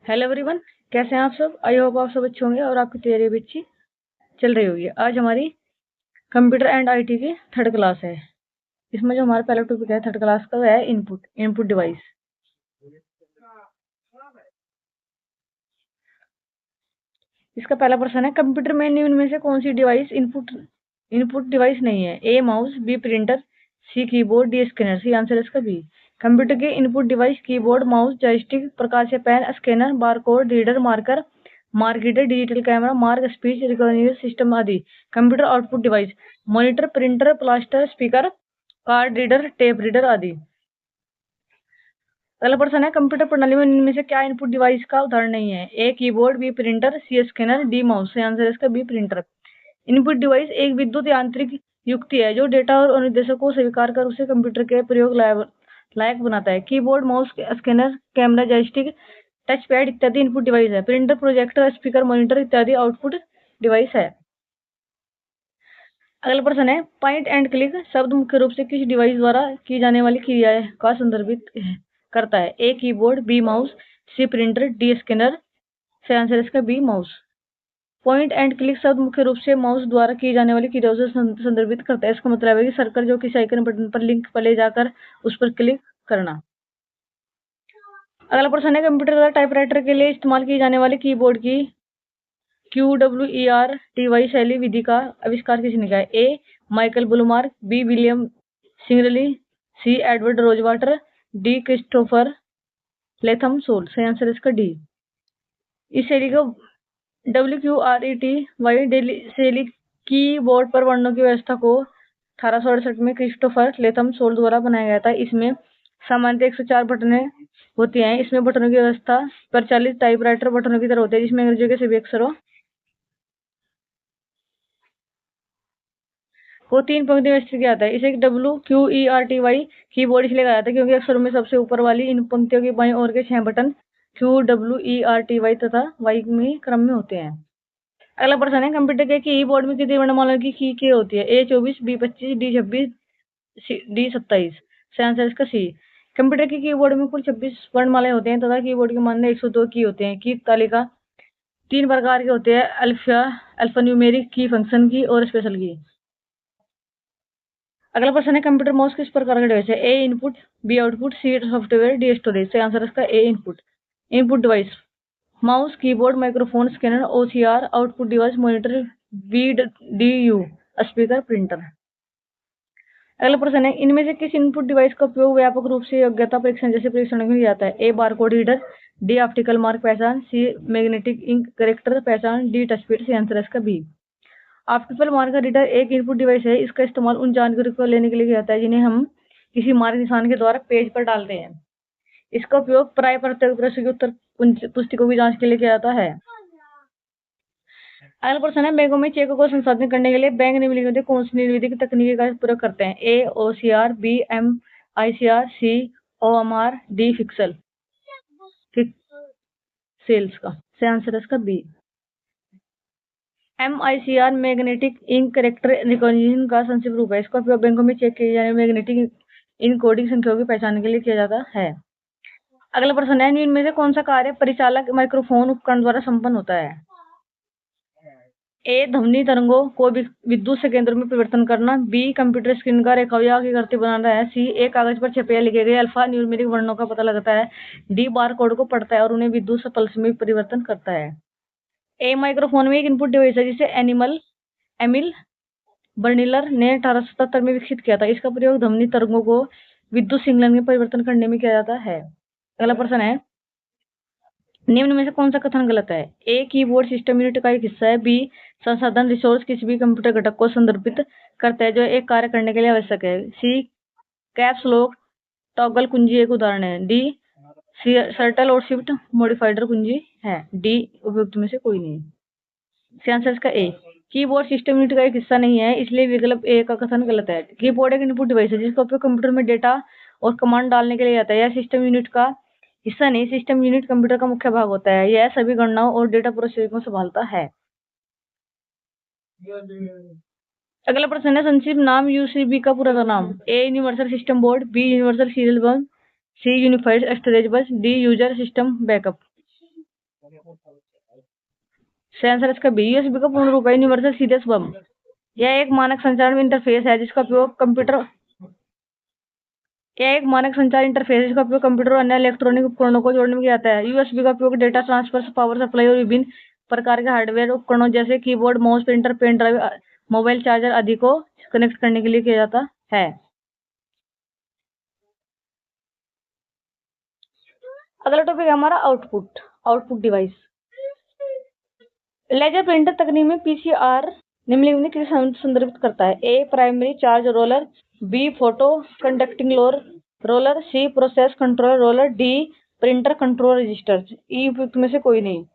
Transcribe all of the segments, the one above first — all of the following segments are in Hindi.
हेलो एवरीवन, कैसे हैं आप सब। आई होप आप सब अच्छे होंगे और आपकी तैयारी भी अच्छी चल रही होगी। आज हमारी कंप्यूटर एंड आईटी की थर्ड क्लास है। इसमें जो हमारा पहला टॉपिक है थर्ड क्लास का, वह है इनपुट डिवाइस। इसका पहला प्रश्न है, कंप्यूटर में निम्न में से कौन सी डिवाइस इनपुट डिवाइस नहीं है। A mouse, B printer, C keyboard, D scanner. C answer इसका बी। कंप्यूटर के input device keyboard, mouse, joystick, प्रकार से pen, scanner, barcode reader, mark reader, digital camera, mark speech recognition system आदि। Computer output device monitor, printer, plotter, speaker, card reader, tape reader आदि। अगला प्रश्न है, कंप्यूटर प्रणाली में इनमें से क्या इनपुट डिवाइस का उदाहरण नहीं है। A keyboard, B printer, C scanner, D mouse. Answer इसका बी प्रिंटर। इनपुट डिवाइस एक विद्युत यांत्रिक युक्ति है जो डेटा और अनुदेशों को स्वीकार कर उसे कंप्यूटर के प्रयोग लायक बनाता है। Keyboard, mouse, scanner, camera, joystick, touch pad इत्यादि इनपुट डिवाइस है। प्रिंटर, प्रोजेक्टर, स्पीकर, मॉनिटर इत्यादि आउटपुट डिवाइस है। अगला प्रश्न है, पॉइंट एंड क्लिक शब्द मुख्य रूप से किस डिवाइस द्वारा की जाने वाली क्रिया का संदर्भित करता है। A keyboard, B mouse, C printer, D scanner. से आंसर इसका B mouse. Point and click शब्द मुख्य रूप से माउस द्वारा की जाने वाली क्रियाओं से संदर्भित करता है। इसका मतलब है कि सर्कल जो किसी आइकन बटन पर लिंक पर ले जाकर उस पर क्लिक करना। अगला प्रश्न है, कंप्यूटर तथा टाइपराइटर के लिए इस्तेमाल की जाने वाली कीबोर्ड की QWERTY शैली विधि का आविष्कार किसने किया है। A Michael Bullmark, B William Singerly, C Edward Rosewater, D Christopher Latham Sholes. सही आंसर इसका डी। इस शैली को WQRETY शैली कीबोर्ड पर वर्णों की व्यवस्था को 1868 में क्रिस्टोफर लेथम सोल द्वारा बनाया गया था। इसमें सामान्यतः 104 बटनें होती हैं। इसमें बटनों की व्यवस्था प्रचलित टाइपराइटर बटनों की तरह होती है, जिसमें अंग्रेजी के सभी अक्षरों को 3 पंक्ति में व्यवस्थित किया जाता है। इसे WQERTY कीबोर्ड इसलिए कहा जाता है क्योंकि अक्षरों में सबसे ऊपर वाली इन पंक्तियों की बाईं ओर के 6 बटन QWERTY तथा Y में क्रम में होते हैं। अगला प्रश्न है, कंप्यूटर के कीबोर्ड में कितनी वर्णमाला की होती है। A 24, B 25, D 26, D 27। सही आंसर इसका सी। कंप्यूटर के कीबोर्ड में कुल 26 वर्णमालाएं होते हैं तथा कीबोर्ड के मान में 102 की होते हैं। की तालिका 3 प्रकार के होते हैं, अल्फा न्यूमेरिक की, फंक्शन की और स्पेशल की। अगला प्रश्न है, कंप्यूटर माउस किस प्रकार का डिवाइस है। A input, B output, C software, D storage. सही आंसर इसका A input. Input device mouse, keyboard, microphone, scanner, OCR। Output device monitor, VDU, speaker, printer. अगला प्रश्न है, इनमें से किस इनपुट डिवाइस का उपयोग व्यापक रूप से योग्यता परीक्षण जैसे परीक्षण में किया जाता है। A barcode reader, D optical mark पहचान, सी मैग्नेटिक इंक करेक्टर पहचान, डी टचपैड। सी आंसर इसका बी। ऑप्टिकल मार्क रीडर एक इनपुट डिवाइस है। इसका इस्तेमाल उन जानकारी को लेने के लिए किया जाता है जिन्हें हम किसी मार्ग निशान के द्वारा पेज पर डालते हैं। इसका उपयोग प्राय प्रत्येक प्रश्न की उत्तर पुस्तिकों की जांच के लिए किया जाता है। अगला प्रश्न है, बैंकों में चेकों को संसाधित करने के लिए बैंक निम्नलिखित में कौन सी निम्नलिखित तकनीकी का प्रयोग करते हैं। A OCR, B MICR, C OMR, D cells का। सही आंसर है इसका B. MICR magnetic ink character recognition का संक्षिप्त रूप है। इसका उपयोग बैंकों में चेक किए जाने मैग्नेटिक इनकोडिंग संख्याओं की पहचान के लिए किया जाता है। अगला प्रश्न है, इनमें से कौन सा कार्य परिचालक माइक्रोफोन उपकरण द्वारा संपन्न होता है। ए ध्वनि तरंगों को विद्युत से केंद्र में परिवर्तन करना, बी कंप्यूटर स्क्रीन का रेखाओं की आकृति बनाना है, सी ए कागज पर छपे या लिखे गए अल्फा न्यूमेरिक वर्णों का पता लगाता है, डी बार कोड को पढ़ता है और उन्हें विद्युत पल्स में परिवर्तन करता है। ए माइक्रोफोन में एक इनपुट डिवाइस है जिसे एमिल बर्निलर ने 1877 में विकसित किया था। इसका प्रयोग ध्वनि तरंगों को विद्युत सिग्नल में परिवर्तन करने में किया जाता है। अगला प्रश्न है, निम्न में से कौन सा कथन गलत है। ए कीबोर्ड सिस्टम यूनिट का एक हिस्सा है, बी संसाधन रिसोर्स किसी भी कंप्यूटर घटक को संदर्भित करता है जो एक कार्य करने के लिए आवश्यक है, सी कैप्स लॉक टॉगल कुंजी एक उदाहरण है, डी सर्टल और शिफ्ट मॉडिफाइडर कुंजी है, डी उपयुक्त में से कोई नहीं। सही आंसर इसका ए। कीबोर्ड सिस्टम यूनिट का एक हिस्सा नहीं है, इसलिए विकल्प ए का कथन गलत है। कीबोर्ड एक इनपुट डिवाइस है जिसका उपयोग कंप्यूटर में डेटा और कमांड डालने के लिए जाता है। यह सिस्टम यूनिट का हिस्सा नहीं, सिस्टम यूनिट कंप्यूटर का मुख्य भाग होता है। यह सभी गणनाओं और डेटा प्रोसेसिंग को संभालता है। अगला प्रश्न है, संक्षिप्त नाम यूसीबी का पूरा नाम। A universal system board, B universal serial bus, C unified storage bus, D user system backup. सही आंसर इसका बी। यूएसबी का पूर्ण रूप है यूनिवर्सल सीरियस बम। यह एक मानक संचार इंटरफेस है जिसका उपयोग कंप्यूटर यह एक मानक संचार इंटरफेस है जिसका उपयोग कंप्यूटर और अन्य इलेक्ट्रॉनिक उपकरणों को जोड़ने में किया जाता है। यूएसबी का उपयोग डेटा ट्रांसफर, पावर सप्लाई और विभिन्न प्रकार के हार्डवेयर उपकरणों जैसे keyboard, mouse, printer, pen drive, mobile charger आदि को कनेक्ट करने के लिए किया जाता है। अगला टॉपिक है हमारा आउटपुट डिवाइस। लेजर प्रिंटर तकनीक में पीसीआर निम्नलिखित किसे संदर्भित करता है? A primary charge roller, B photo conducting roller, C process control roller, D printer control register. E उपयुक्त में से कोई नहीं।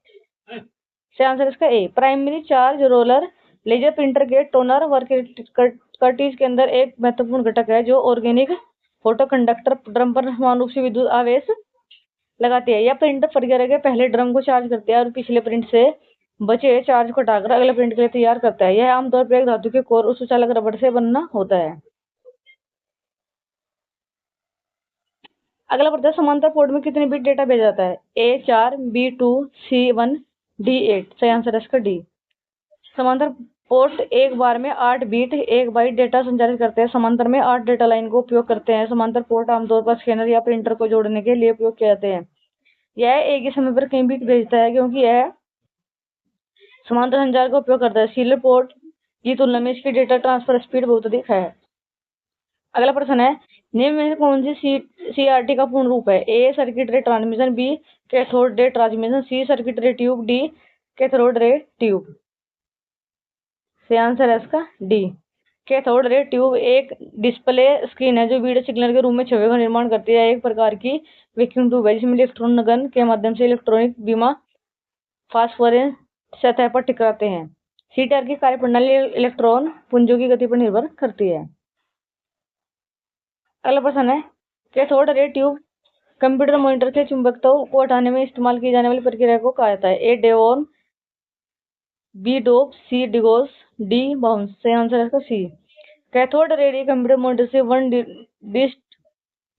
सही आंसर इसका A primary charge roller. Laser printer के टोनर वर्कपीस के अंदर एक महत्वपूर्ण घटक है जो ऑर्गेनिक फोटो कंडक्टर ड्रम पर समान रूप से विद्युत आवेश लगाती है। यह प्रिंटर फटकर के पहले ड्रम को चार्ज करती है और पिछले प्रिंट से बचे चार्ज को हटाकर अगले प्रिंट के लिए तैयार करता है। यह आमतौर पर एक धातु के कोर और सुचालक रबड़ से बनना होता है। अगला प्रश्न, समांतर पोर्ट में कितने बिट डेटा भेजा जाता है? ए 4, बी 2, सी 1, डी 8। सही आंसर है इसका डी। समांतर पोर्ट एक बार में 8 बीट 1 बाइट डेटा संचारित करते हैं। समांतर में 8 डेटा लाइन को उपयोग करते हैं। समांतर पोर्ट आमतौर पर स्कैनर या प्रिंटर को जोड़ने के लिए उपयोग किए जाते हैं। यह एक ही समय पर कई बिट भेजता है क्योंकि यह समांतर संचार का उपयोग करता है। सीरियल पोर्ट की तुलना में इसकी डेटा ट्रांसफर स्पीड बहुत अधिक है। अगला प्रश्न है, निम्न में से कौन सी सीआरटी का पूर्ण रूप है? A circuit ray transmission, B cathode ray transmission, C circuit ray tube, D cathode ray tube. सही आंसर है इसका डी। कैथोड रे ट्यूब एक डिस्प्ले स्क्रीन है जो वीडियो सिग्नल के रूप में छवि का निर्माण करती है। एक प्रकार की वैक्यूम ट्यूब है जिसमें इलेक्ट्रॉन गन के माध्यम से इलेक्ट्रॉनिक बीमा फास्फोरेंस सतह पर टकराते हैं। सीटीआर की कार्यप्रणाली इलेक्ट्रॉन पुंजों की गति पर निर्भर करती है। अगला प्रश्न है, cathode ray tube computer monitor से चुंबकत्व को हटाने में इस्तेमाल की जाने वाली प्रक्रिया को कहा जाता है? ए डेवॉन, बी डोप, सी डिगोस, डी बाउंस। सही आंसर है इसका सी। कैथोड रे कंप्यूटर मॉनिटर से वन डिस्ट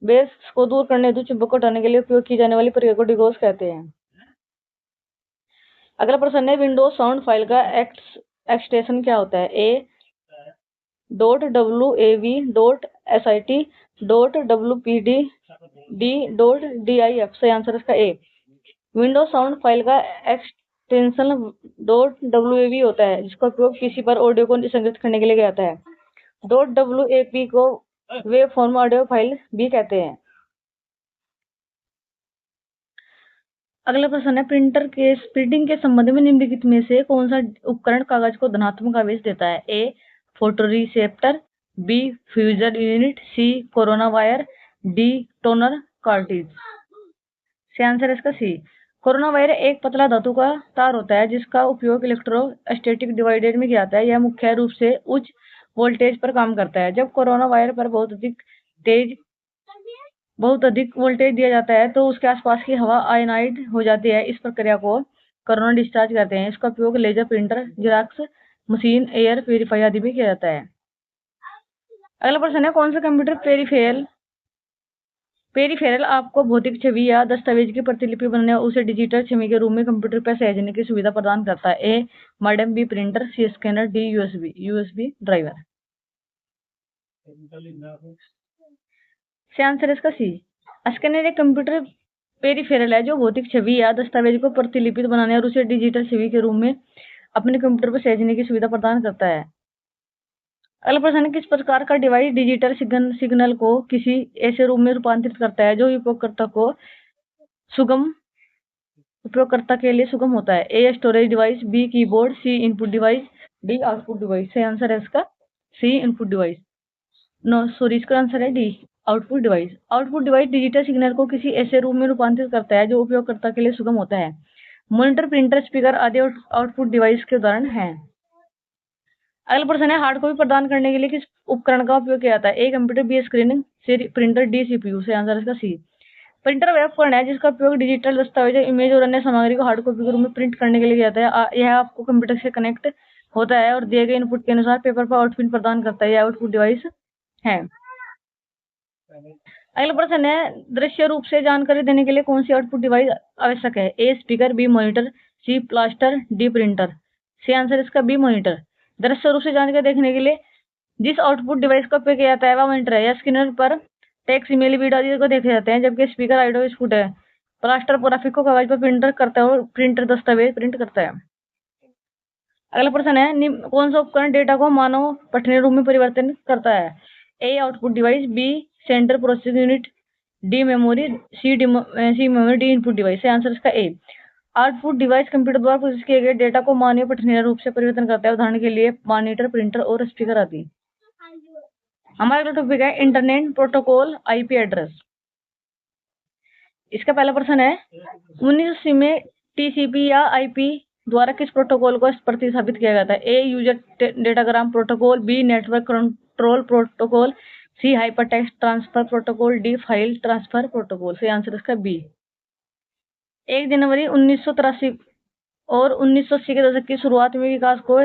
बेस को दूर करने हेतु चुंबक को हटाने के लिए उपयोग की जाने वाली प्रक्रिया को डिगोस कहते हैं। अगला प्रश्न है, विंडोज साउंड फाइल का एक्सटेंशन क्या होता है? ए .wav.sit, .wpd, डी .dif। सही आंसर इसका ए। विंडोज साउंड फाइल का एक्सटेंशन .wav होता है जिसका उपयोग पीसी पर ऑडियो को संग्रहित करने के लिए किया जाता है। .wap को वेव फॉर्म ऑडियो फाइल भी कहते हैं। अगला प्रश्न है, प्रिंटिंग के संबंध में निम्नलिखित में से कौन सा उपकरण कागज को धनात्मक आवेश देता है? A photoreceptor, B fuser unit, C corona wire, D toner cartridge. सही आंसर है इसका सी। कोरोना वायर एक पतला धातु का तार होता है जिसका उपयोग इलेक्ट्रोस्टैटिक डिवाइडर में किया जाता है। यह मुख्य रूप से उच्च वोल्टेज पर काम करता है। जब कोरोना वायर पर बहुत अधिक वोल्टेज दिया जाता है तो उसके आसपास की हवा आयनाइड हो जाती है। इस प्रक्रिया को कोरोना डिस्चार्ज कहते हैं। इसका उपयोग laser printer, Xerox machine, air purifier आदि में किया जाता है। अगला प्रश्न है, कौन सा कंप्यूटर पेरिफेरल आपको भौतिक छवि या दस्तावेज की प्रतिलिपि बनाने और उसे डिजिटल छवि के रूप में कंप्यूटर पर सहेजने की सुविधा प्रदान करता है? ए मॉडेम, बी प्रिंटर, सी स्कैनर, डी यूएसबी ड्राइवर। सही आंसर इसका सी। स्कैनर एक कंप्यूटर पेरिफेरल है जो भौतिक छवि या दस्तावेज को प्रतिलिपित बनाने और उसे डिजिटल छवि के रूप में अपने कंप्यूटर पर सहेजने की सुविधा प्रदान करता है। अगला प्रश्न है, किस प्रकार का डिवाइस डिजिटल सिग्नल को किसी ऐसे रूप में रूपांतरित करता है जो उपयोगकर्ता के लिए सुगम होता है? A storage device, B keyboard, C input device, D output device. सही आंसर है इसका सी इनपुट डिवाइस। इसका आंसर है D output device. Output device digital signal को किसी ऐसे रूप में रूपांतरित करता है जो उपयोगकर्ता के लिए सुगम होता है। मॉनिटर, प्रिंटर, स्पीकर आदि आउटपुट डिवाइस के उदाहरण हैं। अगला प्रश्न है, हार्ड कॉपी प्रदान करने के लिए किस उपकरण का उपयोग किया जाता है? A computer, B screen, C printer, D CPU. सही आंसर इसका सी। प्रिंटर वह उपकरण है जिसका उपयोग डिजिटल दस्तावेज, इमेज और अन्य सामग्री को हार्ड कॉपी के रूप में प्रिंट करने के लिए किया जाता है। यह आपको कंप्यूटर से कनेक्ट होता है और दिए गए इनपुट के अनुसार पेपर पर आउटपुट प्रदान करता है। यह आउटपुट डिवाइस है। अगला प्रश्न है, दृश्य रूप से जानकारी देने के लिए कौन सी आउटपुट डिवाइस आवश्यक है? A speaker, B monitor, C plotter, D printer. C answer इसका बी मॉनिटर। दृश्य रूप से जानकारी देखने के लिए जिस आउटपुट डिवाइस का उपयोग किया जाता है वह मॉनिटर है। या स्क्रीन पर टेक्स्ट, ईमेल, वीडियो आदि को देखे जाते हैं, जबकि स्पीकर ऑडियो इनपुट है। प्लास्टर ग्राफिक को कागज पर प्रिंटर करता है और प्रिंटर दस्तावेज प्रिंट करता है। अगला प्रश्न है, कौन सा उपकरण डेटा को मानव पठनीय रूप में परिवर्तन करता है? A output device, B central processing unit, D memory, C memory, D input device. Answer इसका ए। आउटपुट डिवाइस कंप्यूटर द्वारा प्रोसेस किए गए डेटा को मानवीय पठनीय रूप से परिवर्तन करता है। उदाहरण के लिए मॉनिटर, प्रिंटर और स्पीकर आदि। हमारा अगला टॉपिक है इंटरनेट प्रोटोकॉल, आईपी एड्रेस। इसका पहला प्रश्न है, 1980 में टीसीपी या आईपी द्वारा किस प्रोटोकॉल को प्रतिस्थापित किया गया था? A user datagram protocol, B network control protocol, C hypertext transfer protocol, D file transfer protocol. सही आंसर इसका बी। 1 जनवरी 1983 और 1980 के दशक की शुरुआत में विकास को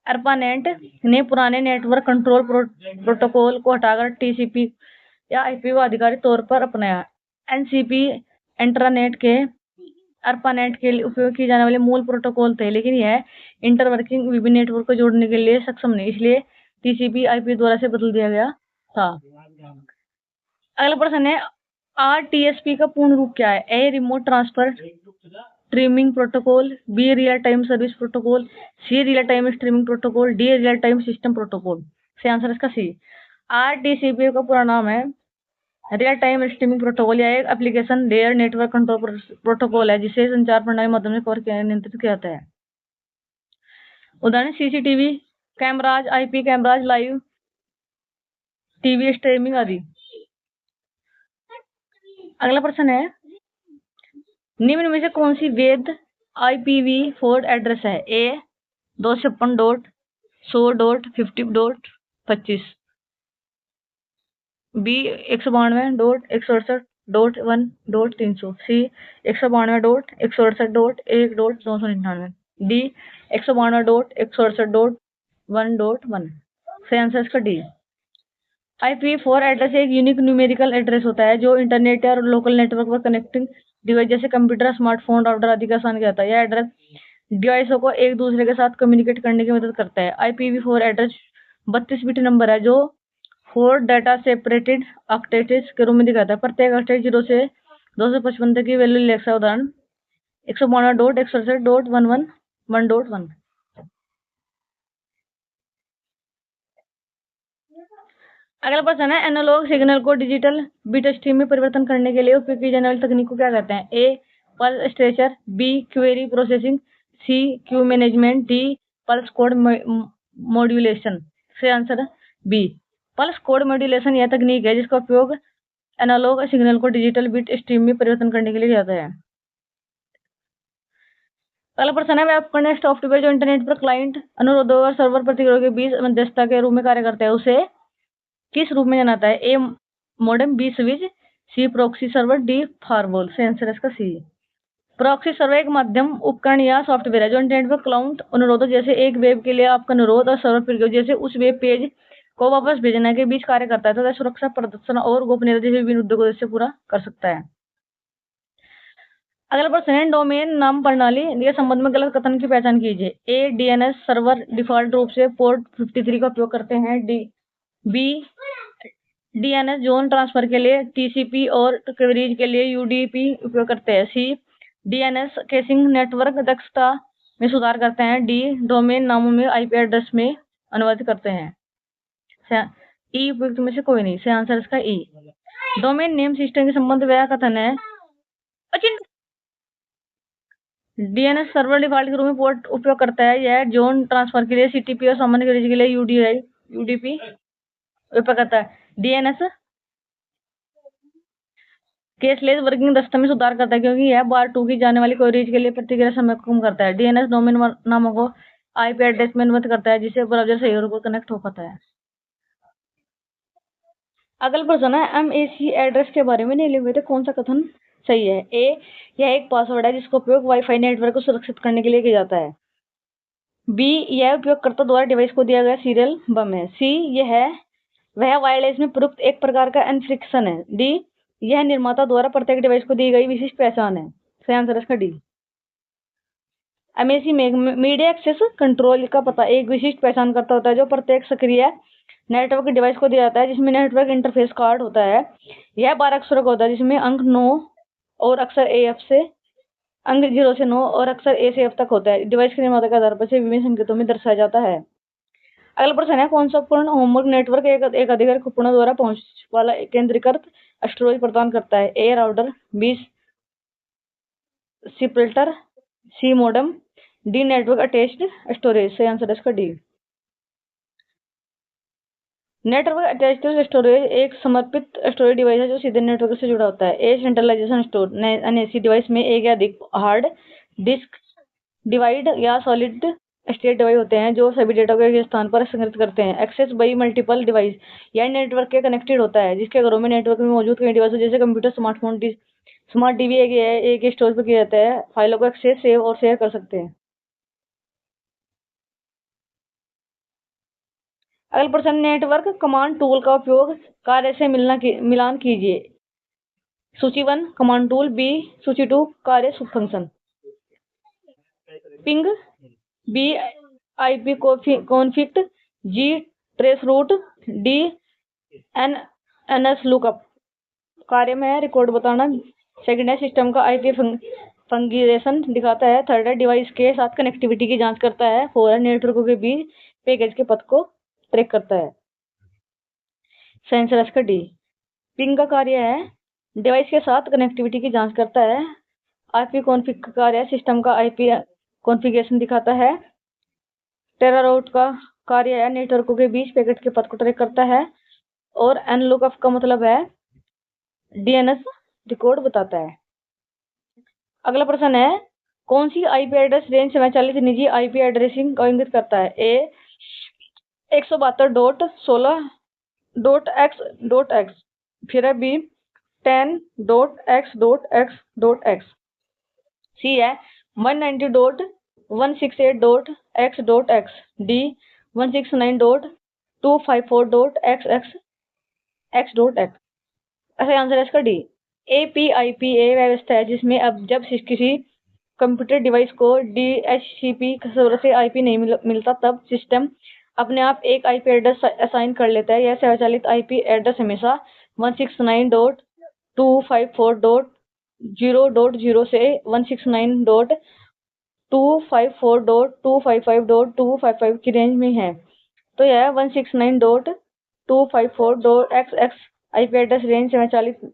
ARPANET ने पुराने नेटवर्क कंट्रोल प्रोटोकॉल को हटाकर टीसीपी या आईपी को आधिकारिक तौर पर अपनाया। एनसीपी इंटरनेट के ARPANET के लिए उपयोग किए जाने वाले मूल प्रोटोकॉल थे, लेकिन यह इंटरवर्किंग विभिन्न नेटवर्क को जोड़ने के लिए सक्षम नहीं, इसलिए टीसीपी आईपी द्वारा से बदल दिया गया था। अगला प्रश्न है, आरटीएसपी का पूर्ण रूप क्या है? A remote transfer streaming protocol, B real time service protocol, C real time streaming protocol, D real time system protocol. सही आंसर इसका सी। आरटीसीपी का पूरा नाम है रियल टाइम स्ट्रीमिंग प्रोटोकॉल। यह एक application layer network control protocol है जिसे संचार प्रणाली माध्यम से कवर नियंत्रित किया जाता है। उदाहरण CCTV cameras, IP cameras, live TV streaming आदि। अगला प्रश्न है, निम्न में से कौन सी वैध IPv4 एड्रेस है? ए 256.100.50.25, बी 192.168.1.300, सी 192.168.1.299, डी 192.168.1.1। सही आंसर इसका डी। IPv4 एड्रेस एक यूनिक न्यूमेरिकल एड्रेस होता है जो इंटरनेट या लोकल नेटवर्क पर कनेक्टिंग डिवाइस जैसे कंप्यूटर, स्मार्टफोन, राउटर आदि का आसान किया जाता है। यह एड्रेस डिवाइसों को एक दूसरे के साथ कम्युनिकेट करने की मदद करता है। IPv4 एड्रेस 32 बिट नंबर है जो 4 डाटा सेपरेटेड ऑक्टेट्स के रूप में दिखाता है। प्रत्येक ऑक्टेट 0 से 255 तक की वैल्यू ले सकता है। उदाहरण 192.168.111.1.1। अगला प्रश्न है, एनालॉग सिग्नल को डिजिटल बिट स्ट्रीम में परिवर्तन करने के लिए उपयोग की जाने वाली तकनीक को क्या कहते हैं? A pulse stretcher, B query processing, C queue management, D pulse code modulation. सही answer B. Pulse code modulation यह तकनीक है जिसका उपयोग एनालॉग सिग्नल को डिजिटल बिट स्ट्रीम में परिवर्तन करने के लिए किया जाता है। अगला प्रश्न है, वेब उपकरण सॉफ्टवेयर जो इंटरनेट पर क्लाइंट अनुरोधों और सर्वर प्रतिक्रियाओं के बीच मध्यस्थता के रूप में कार्य करता है उसे किस रूप में जाना जाता है? ए मॉडेम, बी स्विच, सी प्रॉक्सी सर्वर, डी फायरवॉल। सही आंसर है इसका सी। प्रॉक्सी सर्वर एक माध्यम उपकरण या सॉफ्टवेयर है जो इंटरनेट पर क्लाइंट अनुरोधों जैसे एक वेब के लिए आपका अनुरोध और सर्वर प्रक्रिया जैसे उस वेब पेज को वापस भेजने के बीच कार्य करता है तथा सुरक्षा, प्रदर्शन और गोपनीयता जैसे विभिन्न उद्देश्यों से पूरा कर सकता है। अगला प्रश्न है, डोमेन नाम प्रणाली के संबंध में गलत कथन की पहचान कीजिए। ए डीएनएस सर्वर डिफॉल्ट रूप से पोर्ट 53 का उपयोग करते हैं। बी डीएनएस जोन ट्रांसफर के लिए टीसीपी और क्वेरीज के लिए यूडीपी उपयोग करते हैं। सी डीएनएस कैशिंग नेटवर्क दक्षता में सुधार करते हैं। डी डोमेन नामों में आईपी एड्रेस में अनुवाद करते हैं। ई उपयुक्त में से कोई नहीं। सही आंसर इसका ई। डोमेन नेम सिस्टम के संबंध वह कथन है, डीएनएस सर्वर डिफॉल्ट के रूप में पोर्ट उपयोग करता है। यह जोन ट्रांसफर के लिए सीटीपी और सामान्य क्वेरीज के लिए यूडीपी उपयोग करता है। डीएनएस केसलेस वर्किंग दस्ता में सुधार करता है क्योंकि यह बार 2 की जाने वाली क्वेरीज के लिए प्रतिक्रिया समय को कम करता है। डीएनएस डोमेन नामों को आईपी एड्रेस में अनुवाद करता है जिससे ब्राउज़र सही होकर कनेक्ट हो पाता है। अगला प्रश्न है, एमएसी एड्रेस के बारे में नहीं लिखे थे कौन सा कथन सही है? ए यह एक पासवर्ड है जिसका उपयोग वाईफाई नेटवर्क को सुरक्षित करने के लिए किया जाता है। बी यह उपयोगकर्ता द्वारा डिवाइस को दिया गया सीरियल बम है। सी यह वह वायरलेस में प्रयुक्त एक प्रकार का एन्क्रिप्शन है। डी, यह निर्माता द्वारा प्रत्येक डिवाइस को दी गई विशिष्ट पहचान है। सही आंसर इसका डी। एमएसी में मीडिया एक्सेस कंट्रोल का पता एक विशिष्ट पहचान करता होता है जो प्रत्येक सक्रिय नेटवर्क डिवाइस को दिया जाता है, जिसमें नेटवर्क इंटरफेस कार्ड होता है। यह 12 अक्षरों का होता है, जिसमें अंक 9 और अक्षर AF से अंक 0 से 9 और अक्षर A से F तक होता है। डिवाइस के निर्माता के आधार पर से विभिन्न संकेतों में दर्शाया जाता है। अगला प्रश्न है, कौन सा उपकरण होमवर्क नेटवर्क एक अधिकार उपकरणों द्वारा पहुंच वाला केंद्रीकृत स्टोरेज प्रदान करता है? A router, B splitter, C modem, D network attached storage. सही आंसर है इसका डी। नेटवर्क अटैच्ड स्टोरेज एक समर्पित स्टोरेज डिवाइस है जो सीधे नेटवर्क से जुड़ा होता है। ए सेंट्रलाइजेशन स्टोर, एनएसी डिवाइस में एक या अधिक हार्ड डिस्क डिवाइड या सॉलिड स्टेट डिवाइस होते हैं जो सभी डेटा को एक स्थान पर संग्रहित करते हैं। एक्सेस बाई मल्टीपल डिवाइस, यह नेटवर्क के कनेक्टेड होता है जिसके घरों में नेटवर्क में मौजूद कई डिवाइस जैसे कंप्यूटर, स्मार्टफोन, स्मार्ट टीवी एक स्टोरेज पर किया जाता है। फाइलों को एक्सेस, सेव और शेयर कर सकते हैं। अगला प्रश्न, नेटवर्क कमांड टूल का उपयोग कार्य से मिलान कीजिए। सूची 1 कमांड टूल, बी सूची 2 कार्य function. Ping, B IP config, G trace route, D NS lookup. कार्य में है रिकॉर्ड बताना। सेकंड है सिस्टम का आईपी फंगेशन दिखाता है। थर्ड है डिवाइस के साथ कनेक्टिविटी की जांच करता है। फोर है नेटवर्कों के बीच पैकेज के पथ को ट्रैक करता है। सेंसर का डी। पिंग का कार्य है डिवाइस के साथ कनेक्टिविटी की जांच करता है। आईपी कॉन्फिग का कार्य सिस्टम का आईपी कॉन्फ़िगरेशन दिखाता है। टेरारूट का कार्य है नेटवर्कों के बीच पैकेट के पथ को ट्रैक करता है। और एनलुकअप का मतलब है डीएनएस रिकॉर्ड बताता है। अगला प्रश्न है, कौन सी आईपी एड्रेस रेंज स्वचालित निजी आईपी एड्रेसिंग को इंगित करता है? ए 172.16.x.x, फिर है बी 10.x.x.x, सी है 190.168.x.x, डी 169.254.x.x. ऐसा आंसर है इसका डी। APIPA व्यवस्था है जिसमें अब जब किसी कंप्यूटर डिवाइस को DHCP सर्वर से आईपी नहीं मिलता तब सिस्टम अपने आप एक आईपी एड्रेस असाइन कर लेता है। यह स्वचालित आईपी एड्रेस हमेशा 169.254.0.0 से 169.254.255.255 की रेंज में है। तो यह 169.254.xx आईपी एड्रेस रेंज स्वचालित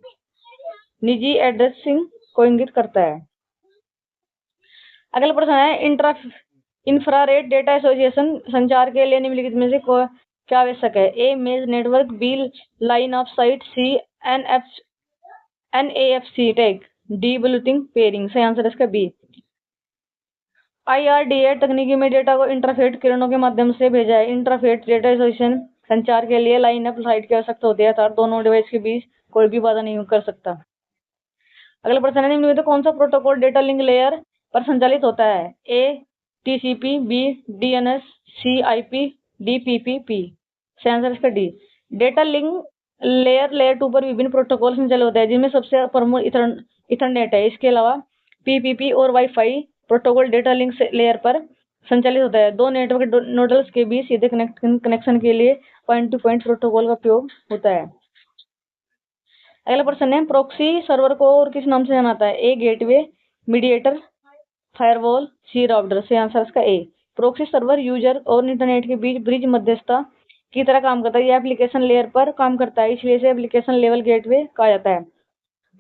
निजी एड्रेसिंग को इंगित करता है। अगला प्रश्न है, इंफ्रारेड डेटा एसोसिएशन संचार के लिए निम्नलिखित में से क्या आवश्यक है? A mesh network, B line of sight, C NFC tag, D bluetooth pairing. सही आंसर इसका बी। IRDA तकनीकी में डेटा को इंटरफेट किरणों के माध्यम से भेजा है। इंटरफेट डेटा एसोसिएशन संचार के लिए लाइन ऑफ साइट की आवश्यकता होती है अर्थात दोनों डिवाइस के बीच कोई भी बाधा नहीं कर सकता। अगला प्रश्न है, निम्न में से कौन सा प्रोटोकॉल डेटा लिंक लेयर पर संचालित होता है? ए टीसीपी, बी डीएनएस, सी आईपी, डी पीपीपी। सही आंसर इसका डी। डेटा लिंक लेयर 2 पर विभिन्न प्रोटोकॉल संचालित होता है जिनमें सबसे प्रमुख इथरनेट है। इसके अलावा पीपीपी और wifi protocol data link layer पर संचालित होता है। दो नेटवर्क नोड्स के बीच सीधे कनेक्शन के लिए पॉइंट टू पॉइंट प्रोटोकॉल का उपयोग होता है। अगला प्रश्न है, प्रॉक्सी सर्वर को और किस नाम से जाना जाता है? ए गेटवे, मीडिएटर, फायरवॉल, सी राउटर। से आंसर इसका ए। प्रॉक्सी सर्वर यूजर और इंटरनेट के बीच ब्रिज मध्यस्थता की तरह काम करता है। यह एप्लीकेशन लेयर पर काम करता है, इसलिए इसे एप्लीकेशन लेवल गेटवे कहा जाता है।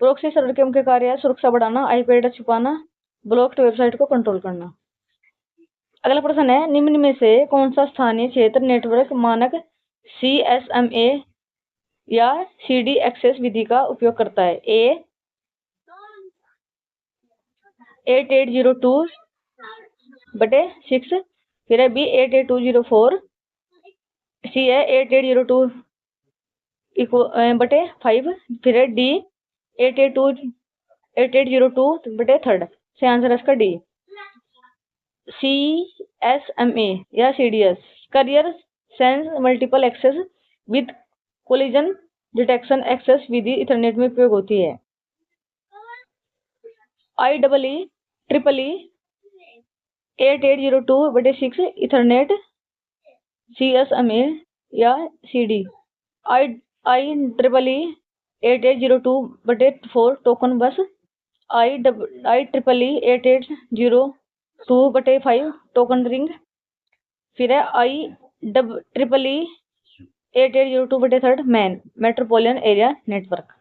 प्रॉक्सी सर्वर के मुख्य कार्य है सुरक्षा बढ़ाना, आईपी एड्रेस छुपाना, ब्लॉक्ड वेबसाइट को कंट्रोल करना। अगला प्रश्न है, निम्न में से कौन सा स्थानीय क्षेत्र नेटवर्क मानक CSMA या CD एक्सेस विधि का उपयोग करता है? ए 8802/6, फिर है बी 88204, सी है 8802/5, फिर है डी 8802/3। से आंसर है इसका डी। CSMA या CDS, carrier sense multiple access with collision detection access विधि इथरनेट में उपयोग होती है। IEEE 8802/6 इथरनेट CSMA या CD। IEEE 8802/4 token bus. IEEE 8802/5 token ring. फिर है IEEE 8802/3 MAN metropolitan area network.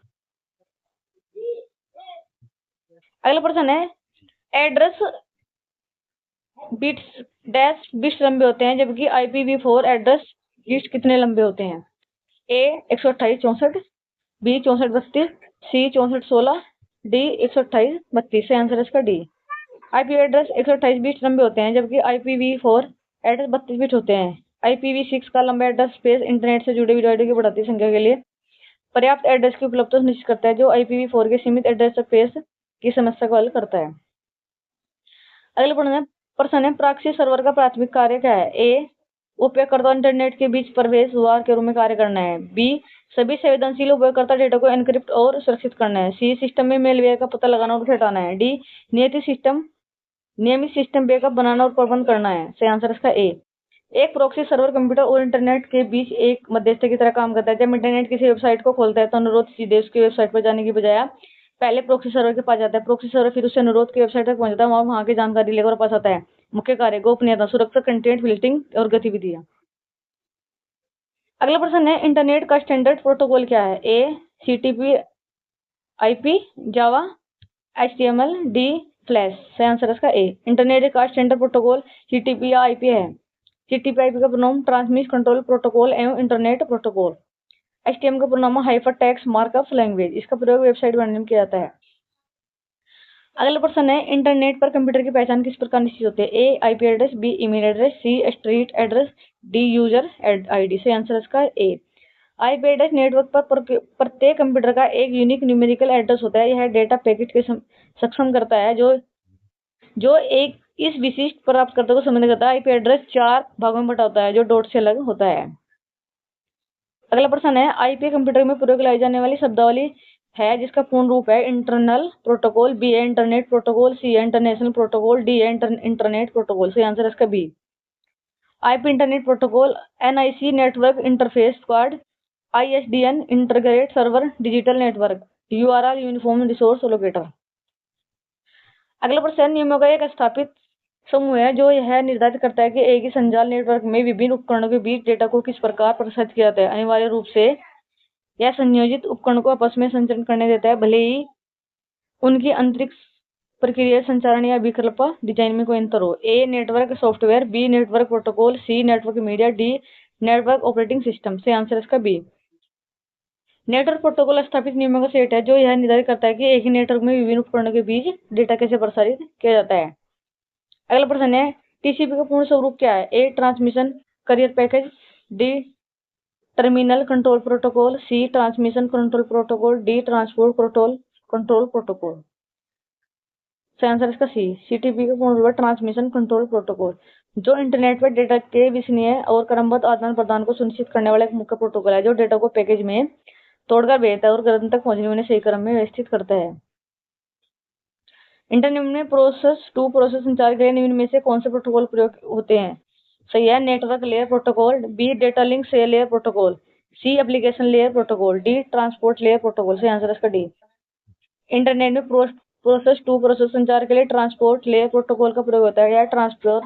अगला प्रश्न है एड्रेस बिट्स डैश बिट्स लंबे होते हैं जबकि IPv4 एड्रेस बिट्स कितने लंबे होते हैं? A 128 64, B 64 32, C 64 16, D 128 32। से आंसर इसका D। IP एड्रेस 128 बिट्स लंबे होते हैं जबकि IPv4 एड्रेस 32 बिट होते हैं। IPv6 का लंबा एड्रेस स्पेस इंटरनेट से जुड़े डिवाइसों की बढ़ती संख्या के लिए पर्याप्त एड्रेस की उपलब्धता सुनिश्चित करता है जो IPv4 के सीमित एड्रेस स्पेस की समस्या को हल करता है। अगला प्रश्न है प्रॉक्सी सर्वर का प्राथमिक कार्य क्या है? A उपयोगकर्ता इंटरनेट के बीच प्रवेश द्वार के रूप में कार्य करना है। B सभी संवेदनशील उपयोगकर्ता डेटा को एनक्रिप्ट और सुरक्षित करना है। C सिस्टम में मेलवेयर का पता लगाना और हटाना है। D नियमित सिस्टम बैकअप बनाना और प्रबंध करना है। सही आंसर इसका A। एक प्रॉक्सी सर्वर कंप्यूटर और इंटरनेट के बीच एक मध्यस्थ की तरह काम करता है। जब इंटरनेट किसी वेबसाइट को खोलता है तो अनुरोध सीधे उसकी वेबसाइट पर जाने की बजाय पहले प्रॉक्सी सर्वर के पास जाता है। प्रॉक्सी सर्वर फिर उस अनुरोध की वेबसाइट तक पहुंचता है और वहां की जानकारी लेकर वापस आता है। मुख्य कार्य गोपनीयता, सुरक्षा, कंटेंट फिल्टरिंग और गतिविधियां। अगला प्रश्न है इंटरनेट का स्टैंडर्ड प्रोटोकॉल क्या है? A TCP/IP, Java, HTML, D flash. सही आंसर इसका A। इंटरनेट का स्टैंडर्ड प्रोटोकॉल TCP या IP है। TCP/IP का प्रोनाउन ट्रांसमिशन कंट्रोल प्रोटोकॉल एवं इंटरनेट प्रोटोकॉल। HTML का pronoun hyper text markup language. इसका प्रयोग वेबसाइट बनाने में किया जाता है। अगला प्रश्न है इंटरनेट पर कंप्यूटर की पहचान किस प्रकार निश्चित होती है? A IP address, B email address, C street address, D user ID। से आंसर इसका A। IP एड्रेस नेटवर्क पर प्रत्येक कंप्यूटर का एक यूनिक न्यूमेरिकल एड्रेस होता है। यह डेटा पैकेट के सक्षम करता है जो एक इस विशिष्ट प्राप्तकर्ता को संबंधित करता है। IP एड्रेस 4 भागों में बटा होता है जो डॉट से अलग होता है। अगला प्रश्न है IP कंप्यूटर में प्रयोग लाई जाने वाली शब्दावली है जिसका पूर्ण रूप है इंटरनल प्रोटोकॉल, B है इंटरनेट प्रोटोकॉल, C है इंटरनेशनल प्रोटोकॉल, D है इंटरनेट प्रोटोकॉल। सही आंसर इसका B। IP internet protocol, NIC network interface card, ISDN integrated server digital network, URL uniform resource locator. अगला प्रश्न नियमों का एक स्थापित समूह है जो यह निर्धारित करता है कि एक ही संजाल नेटवर्क में विभिन्न उपकरणों के बीच डेटा को किस प्रकार प्रसारित किया जाता है। अनिवार्य रूप से यह संयोजित उपकरण को आपस में संचरण करने देता है भले ही उनकी अंतरिक्ष प्रक्रिया संचारण या विकल्प डिजाइन में कोई अंतर हो। A network software, B network protocol, C network media, D network operating system. से आंसर इसका B। नेटवर्क प्रोटोकॉल स्थापित नियमों का सेट है जो यह निर्धारित करता है कि एक ही नेटवर्क में विभिन्न उपकरणों के बीच डेटा कैसे प्रसारित किया जाता है। अगला प्रश्न है TCP का पूर्ण स्वरूप क्या है? A transmission career package, D terminal control protocol, C transmission control protocol, D transport control protocol. सही आंसर इसका C। CTP का पूर्ण रूप है ट्रांसमिशन कंट्रोल प्रोटोकॉल जो इंटरनेट पर डेटा के विश्वसनीय और क्रमबद्ध आदान प्रदान को सुनिश्चित करने वाला एक मुख्य प्रोटोकॉल है जो डेटा को पैकेज में तोड़कर भेजता है और गंतव्य तक पहुंचने में सही क्रम में व्यवस्थित करता है। इंटरनेट में प्रोसेस टू प्रोसेस संचार के लिए निम्न में से कौन से प्रोटोकॉल प्रयोग होते हैं? सही है network layer protocol, B data link layer protocol, C application layer protocol, D transport layer protocol. सही आंसर इसका D। इंटरनेट में प्रोसेस टू प्रोसेस संचार के लिए ट्रांसपोर्ट लेयर प्रोटोकॉल का प्रयोग होता है। यह ट्रांसपोर्ट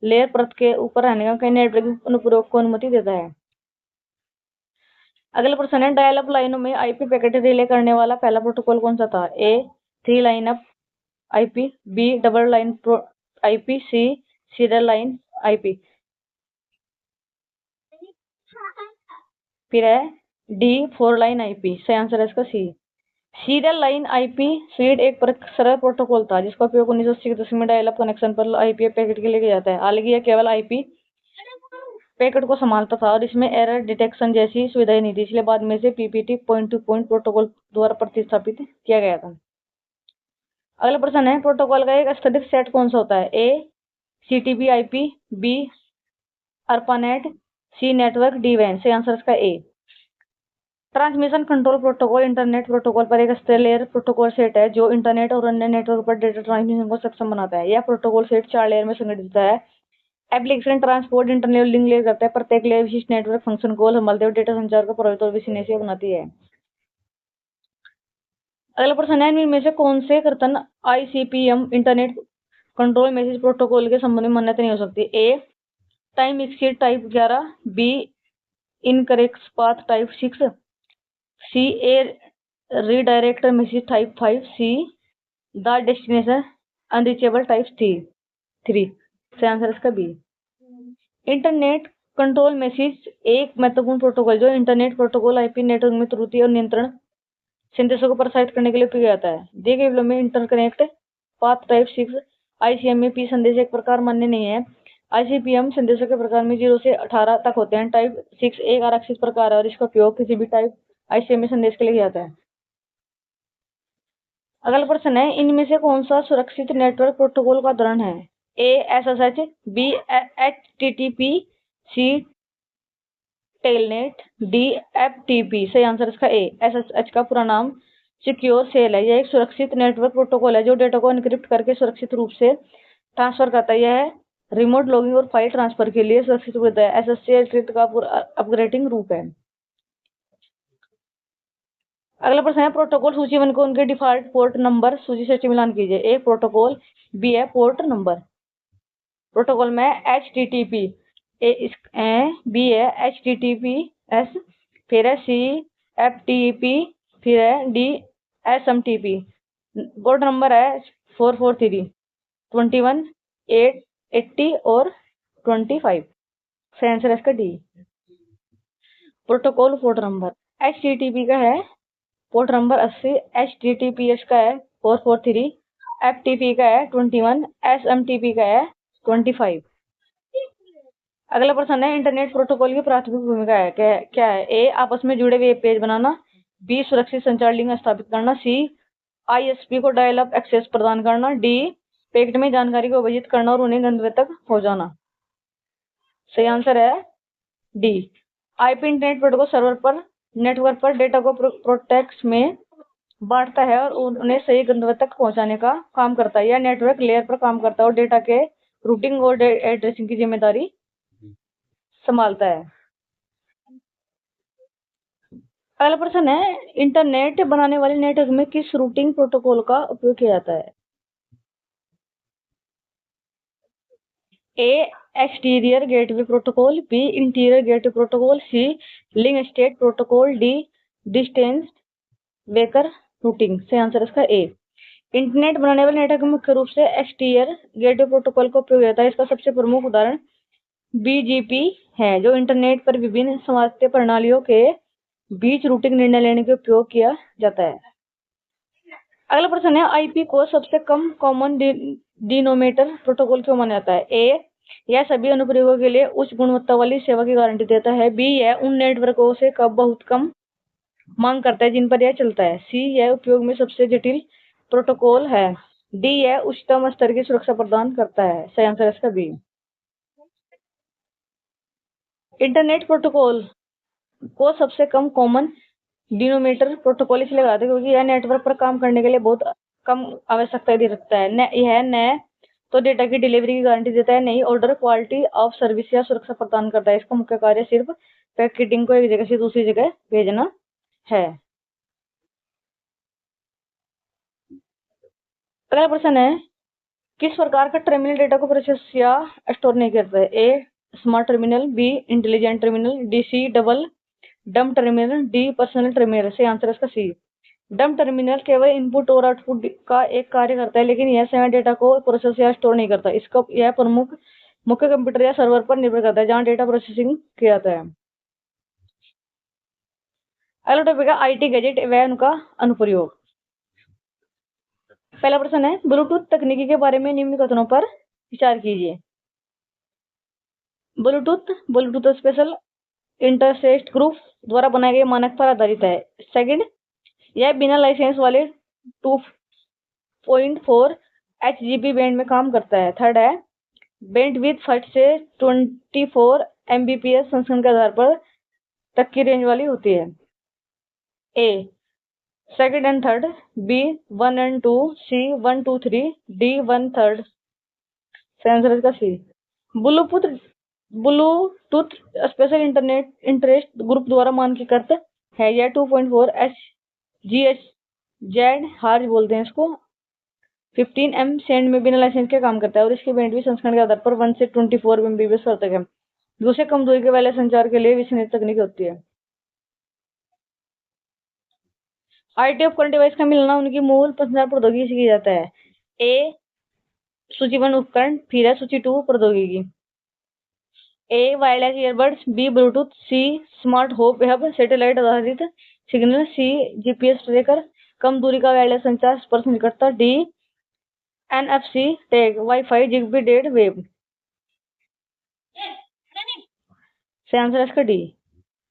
लेयर परत के ऊपर रहने का कई नेटवर्किंग अनुप्रयोग को अनुमति देता है। अगला प्रश्न है डायल अप लाइनों में IP पैकेट रिले करने वाला पहला प्रोटोकॉल कौन सा था? A 3 line up IP, B double line IP, C serial line IP। फिर है D 4 लाइन IP। सही आंसर है इसका C। Serial line IP feed एक सरल प्रोटोकॉल था जिसका उपयोग 1980 के दशक में डायल अप कनेक्शन पर IP पैकेट के लिए किया जाता है। हालांकि यह केवल IP पैकेट को संभालता था और इसमें एरर डिटेक्शन जैसी सुविधाएं नहीं थी, इसलिए बाद में से PPT point two point protocol द्वारा प्रतिस्थापित किया गया था। अगला प्रश्न है प्रोटोकॉल का एक स्टैटिक सेट कौन सा होता है? A CTP IP, B ARPANET, C network, D WAN। से आंसर इसका A। Transmission control protocol internet protocol पर एक स्तरीय लेयर प्रोटोकॉल सेट है जो इंटरनेट और अन्य नेटवर्क पर डेटा ट्रांसमिशन को सक्षम बनाता है। यह प्रोटोकॉल सेट 4 लेयर में संगठित है। Application transport internet link layer करता है। प्रत्येक लेयर विशिष्ट नेटवर्क फंक्शन को संभालते हुए डेटा संचार को प्रभावित और विश्वसनीय बनाती है। अगला प्रश्न है, इनमें से कौन से कथन ICPM internet control message protocol के संबंध में मान्यता नहीं हो सकती? A time exceed type 11, B incorrect path type 6, C a redirector message type 5, C the destination unreachable type 3। सही आंसर इसका बी। इंटरनेट कंट्रोल मैसेज एक महत्वपूर्ण प्रोटोकॉल जो इंटरनेट प्रोटोकॉल आईपी नेटवर्क में त्रुटि और नियंत्रण संदेशों को प्रसारित करने के लिए उपयोग जाता है। दिए गए में इंटरकनेक्ट पाथ टाइप 6 आईसीएमए संदेश एक प्रकार मान्य नहीं है। आईसीपीएम संदेशों के प्रकार में 0 से 18 तक होते हैं। टाइप 6 एक आरक्षित प्रकार है और इसका उपयोग किसी भी टाइप आईसीएमए संदेश के लिए किया जाता है। अगला प्रश्न है, इनमें से कौन सा सुरक्षित नेटवर्क प्रोटोकॉल का उदाहरण है? ए एसएसएच, बी एचटीटीपी, सी टेलनेट, डी एफटीपी। सही आंसर इसका ए। एसएसएच का पूरा नाम सिक्योर सेल है। यह एक सुरक्षित नेटवर्क प्रोटोकॉल है जो डेटा को एन्क्रिप्ट करके सुरक्षित रूप से ट्रांसफर करता है। यह रिमोट लॉगिंग और फाइल ट्रांसफर के लिए सुरक्षित होता है। एसएसएच का अपग्रेडिंग रूप है। अगला प्रश्न है, प्रोटोकॉल सूची 1 को उनके डिफॉल्ट पोर्ट नंबर सूची से मिलान कीजिए। ए प्रोटोकॉल, बी है पोर्ट नंबर। प्रोटोकॉल में एचटीटीपी, बी है एचटीटीपीएस, फिर है सी एफटीपी, फिर है डी एसएमटीपी। पोर्ट नंबर है 443, 21, 8, 80 और 25। सही आंसर है इसका D. Protocol port number HTTP का है पोर्ट नंबर 80, एचटीटीपीएस का है 443, एफटीपी का है 21, एसएमटीपी का है 25। अगला प्रश्न है, इंटरनेट प्रोटोकॉल की प्राथमिक भूमिका है क्या है? ए आपस में जुड़े वेब पेज बनाना, बी सुरक्षित संचार लिंक स्थापित करना, सी आईएसपी को डायल अप एक्सेस प्रदान करना, डी पैकेट में जानकारी को विभाजित करना और उन्हें गंतव्य तक पहुंचाना। सही आंसर है D. IP internet protocol server पर नेटवर्क पर डेटा को प्रोटेक्ट में बांटता है और उन्हें सही गंतव्य तक पहुंचाने का काम करता है। यह नेटवर्क लेयर पर काम करता है और डेटा के रूटिंग और एड्रेसिंग की जिम्मेदारी संभालता है। अगला प्रश्न है, इंटरनेट बनाने वाले नेटवर्क में किस रूटिंग प्रोटोकॉल का उपयोग किया जाता है? A exterior gateway protocol, B interior gateway protocol, C link state protocol, D distance vector routing. सही आंसर इसका ए। इंटरनेट बनाने वाले नेटवर्क में मुख्य रूप से एक्सटीरियर गेटवे प्रोटोकॉल का उपयोग होता है। इसका सबसे प्रमुख उदाहरण बीजीपी है जो इंटरनेट पर विभिन्न स्वास्थ्य प्रणालियों के बीच रूटिंग निर्णय लेने के उपयोग किया जाता है। अगला प्रश्न है, आईपी को सबसे कम कॉमन डिनोमिनेटर प्रोटोकॉल क्यों माना जाता है? ए यह सभी अनुप्रयोगों के लिए उच्च गुणवत्ता वाली सेवा की गारंटी देता है, बी यह उन नेटवर्कों से बहुत कम मांग करता है जिन पर यह चलता है, सी यह उपयोग में सबसे जटिल प्रोटोकॉल है, डी यह उच्चतम स्तर की सुरक्षा प्रदान करता है। सही आंसर इसका बी। इंटरनेट प्रोटोकॉल को सबसे कम कॉमन डिनोमिनेटर प्रोटोकॉल इसलिए लगाते हैं क्योंकि यह नेटवर्क पर काम करने के लिए बहुत कम आवश्यकता रखता है। यह न तो डेटा की डिलीवरी की गारंटी देता है, नहीं ऑर्डर क्वालिटी ऑफ सर्विस या सुरक्षा प्रदान करता है। इसका मुख्य कार्य सिर्फ पैकेटिंग को एक जगह से दूसरी जगह भेजना है। अगला प्रश्न है, किस प्रकार का टर्मिनल डेटा को प्रोसेस या स्टोर नहीं करता है? A smart terminal, B intelligent terminal, D C double dumb terminal, D personal terminal. सही आंसर इसका सी। डम टर्मिनल केवल इनपुट और आउटपुट का एक कार्य करता है लेकिन यह स्वयं डेटा को प्रोसेस या स्टोर नहीं करता। इसका यह प्रमुख मुख्य कंप्यूटर या सर्वर पर निर्भर करता है जहां डेटा प्रोसेसिंग किया जाता है। अगला टॉपिक है आईटी गैजेट व उनका अनुप्रयोग। पहला प्रश्न है, ब्लूटूथ तकनीकी के बारे में निम्न कथनों पर विचार कीजिए। ब्लूटूथ स्पेशल इंटरफेस ग्रुप द्वारा बनाए गए मानक पर आधारित है। सेकंड, यह बिना लाइसेंस वाले 2.4 HGB बैंड में काम करता है। थर्ड है, बैंडविड्थ 30 से 24 Mbps संस्करण के आधार पर तक की रेंज वाली होती है। A second and third, B 1 and 2, C 1 2 3, D 1/3। Answer है इसका C. Bluetooth Bluetooth special internet interest group द्वारा मानकीकृत है। यह 2.4 H G H Z hertz बोलते हैं इसको, 15 सेंड में बिना लाइसेंस के काम करता है और इसकी बैंड भी संस्करण के आधार पर 1 से 24 एमबीपीएस तक है। दूसरे कम दूरी के वाले संचार के लिए विश्वसनीय तकनीक होती है। आईटी उपकरण डिवाइस का मिलना उनकी मूल संचार प्रौद्योगिकी से किया जाता है। ए सूचीबद्ध उपकरण, फिर है सूची 2 प्रौद्योगिकी। A wireless earbuds, B Bluetooth, C smart home hub satellite आधारित सिग्नल, सी जीपीएस ट्रैकर कम दूरी का वायरलेस संचार स्पर्श निकटता, D NFC tag wifi Zigbee Z wave. से आंसर है इसका डी।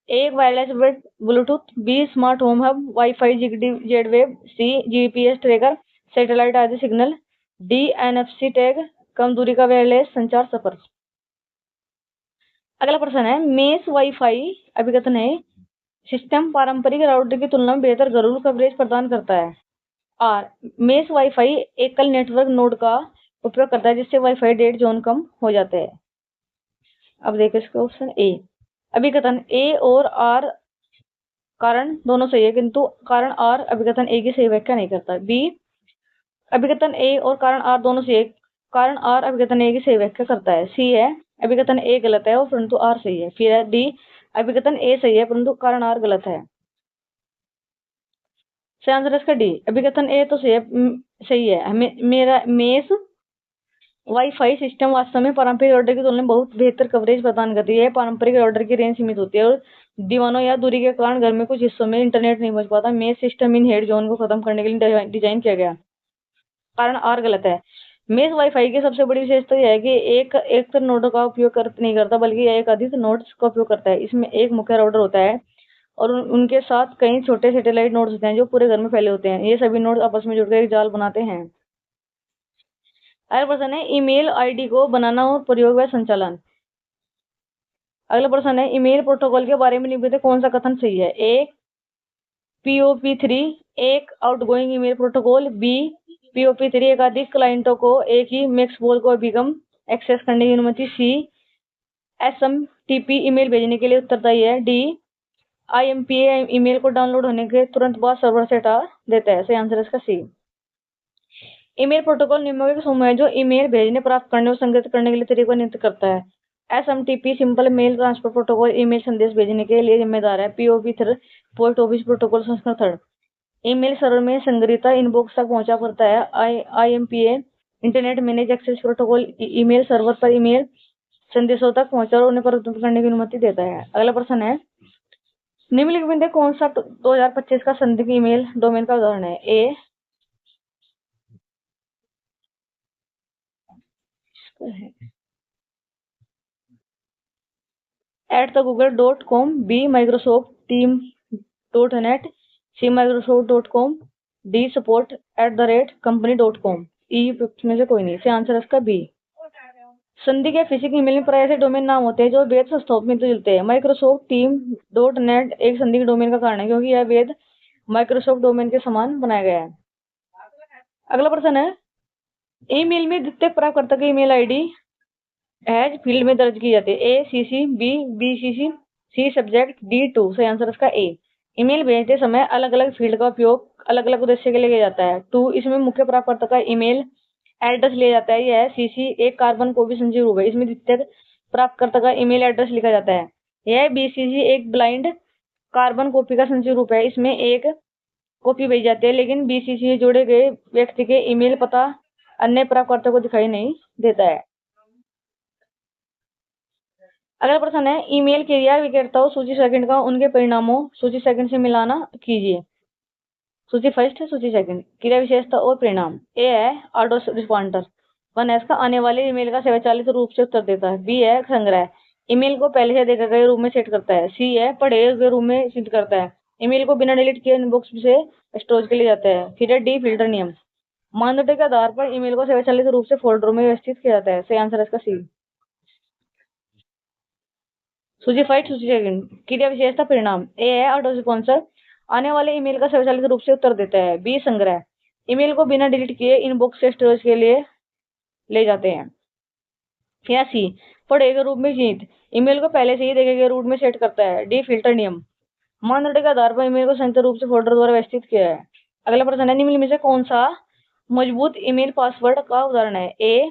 एक wireless Bluetooth, B smart home hub wifi Zigbee Z wave, C GPS tracker satellite आदि सिग्नल, डी एनएफसी टैग कम दूरी का वायरलेस संचार स्पर्श। अगला प्रश्न है, मेष वाईफाई अभिकथन है सिस्टम पारंपरिक राउटर की तुलना में बेहतर घरेलू कवरेज प्रदान करता है। और मेष वाईफाई एकल नेटवर्क नोड का उपयोग करता है जिससे वाईफाई डेड जोन कम हो जाते हैं। अब देखो इसका ऑप्शन ए। अभिकथन ए और आर कारण दोनों सही है किंतु कारण आर अभिकथन ए की सही व्याख्या नहीं करता। बी अभिकथन ए और कारण आर दोनों सही है, कारण आर अभिकथन ए की सही व्याख्या करता है। सी है अभिकथन ए गलत है और परंतु आर सही है। फिर है डी अभिकथन ए सही है परंतु कारण आर गलत है। सही आंसर इसका डी। अभिकथन ए तो सही है। मेरा मेष वाईफाई सिस्टम वास्तव में पारंपरिक राउटर की तुलना में बहुत बेहतर कवरेज प्रदान करती है। पारंपरिक राउटर की रेंज सीमित होती है और दीवानों या दूरी के कारण घर में कुछ हिस्सों में इंटरनेट नहीं पहुंच पाता। मेष सिस्टम इन हेड जोन को खत्म करने के लिए डिजाइन किया गया। कारण आर गलत है। मेष वाईफाई की सबसे बड़ी विशेषता यह है कि एक नोड का उपयोग नहीं करता बल्कि एक अधिक नोड्स का उपयोग करता है। इसमें एक मुख्य राउटर होता है और उनके साथ कई छोटे सैटेलाइट नोड्स होते हैं जो पूरे घर में फैले होते हैं। ये सभी नोड्स आपस में जुड़कर एक जाल बनाते हैं। अगला प्रश्न है, ईमेल आईडी को बनाना और प्रयोग व संचालन। अगला प्रश्न है, ईमेल प्रोटोकॉल के बारे में निम्नलिखित कौन सा कथन सही है। ए POP3 एक outgoing email protocol, B POP3 एकाधिक क्लाइंटों को एक ही मैक्स बॉल को अभिगम एक्सेस करने की अनुमति, सी SMTP ईमेल भेजने के लिए उत्तरदायी है, डी IMPA ईमेल को डाउनलोड होने के तुरंत बाद सर्वर से हटा देता है। सही आंसर है इसका सी। ईमेल प्रोटोकॉल निम्नलिखित समूह है जो ईमेल भेजने, प्राप्त करने और संग्रहित करने के लिए तरीकों को नियंत्रित करता है। SMTP simple mail transfer protocol email संदेश भेजने के लिए जिम्मेदार है। POP3 पोस्ट ऑफिस प्रोटोकॉल संस्करण 3 ईमेल सर्वर में संग्रहित इनबॉक्स तक पहुंचा करता है। IMPA internet manage access protocol email server पर ईमेल संदेशों तक पहुंचा और उन्हें प्रस्तुत करने की अनुमति देता है। अगला प्रश्न है, निम्नलिखित में से कौन सा 2025 का संदिग्ध ईमेल डोमेन का उदाहरण है। ए @google.com, बी microsoft-teams.net, सी microsoft.com, डी support@company.com। ई में से कोई नहीं। से आंसर इसका बी। संधि के फिशिंग ईमेल में प्राय ऐसे डोमेन नाम होते हैं जो वेद संस्थाओं में मिलते जुलते हैं। माइक्रोसॉफ्ट टीम .net एक संदिग्ध डोमेन का कारण है क्योंकि यह वेद माइक्रोसॉफ्ट डोमेन के समान बनाया गया है। अगला प्रश्न है, ईमेल में द्वितीयक प्राप्तकर्ता की ईमेल आईडी एज फील्ड में दर्ज की जाती है। A CC, B BCC, C subject, D to. सही आंसर इसका ए। ईमेल भेजते समय अलग अलग फील्ड का उपयोग अलग अलग उद्देश्य के लिए किया जाता है। 2 इसमें मुख्य प्राप्तकर्ता का ईमेल एड्रेस लिया जाता है। यह CC एक कार्बन कॉपी संचय रूप है, इसमें द्वितीयक प्राप्तकर्ता का ईमेल एड्रेस लिखा जाता है। यह BCC एक ब्लाइंड कार्बन कॉपी का संचय रूप है, इसमें एक कॉपी भेजी जाती है लेकिन BCC जोड़े गए व्यक्ति के ईमेल पता अन्य प्राप्तकर्ता को दिखाई नहीं देता है। अगला प्रश्न है, ईमेल क्रिया विक्रेताओं सूची सेकंड का उनके परिणामों सूची सेकंड से मिलाना कीजिए। सूची फर्स्ट है, सूची सेकंड, क्रिया विशेषता और परिणाम। ए है ऑटो रिस्पॉन्डर, 1 का आने वाले ईमेल का स्वचालित रूप से उत्तर देता है। बी है संग्रह, ईमेल को पहले से देखे गए रूप में सेट करता है। सी है पढ़े गए रूप में सिद्ध करता है, ईमेल को बिना डिलीट किए इनबॉक्स से स्टोरेज के लिए जाता है। फिर है डी फिल्टर नियम, मानदंड के आधार पर ईमेल को स्वचालित रूप से फोल्डरों में व्यवस्थित किया जाता है। सही आंसर है इसका सी। सूची फर्स्ट, सूची सेकंड, क्रिया विशेषता परिणाम। ए है ऑटो रिस्पॉन्सर, आने वाले ईमेल का स्वचालित रूप से उत्तर देता है। बी संग्रह, ईमेल को बिना डिलीट किए इनबॉक्स से स्टोरेज के लिए ले जाते हैं। या सी पढ़े के रूप में जीत, ईमेल को पहले से ही देखे गए रूट में सेट करता है। डी फिल्टर नियम, मानदंड के आधार पर ईमेल को संयुक्त रूप से फोल्डर द्वारा व्यवस्थित किया है। अगला प्रश्न है, निम्न में से कौन सा मजबूत ईमेल पासवर्ड का उदाहरण है? A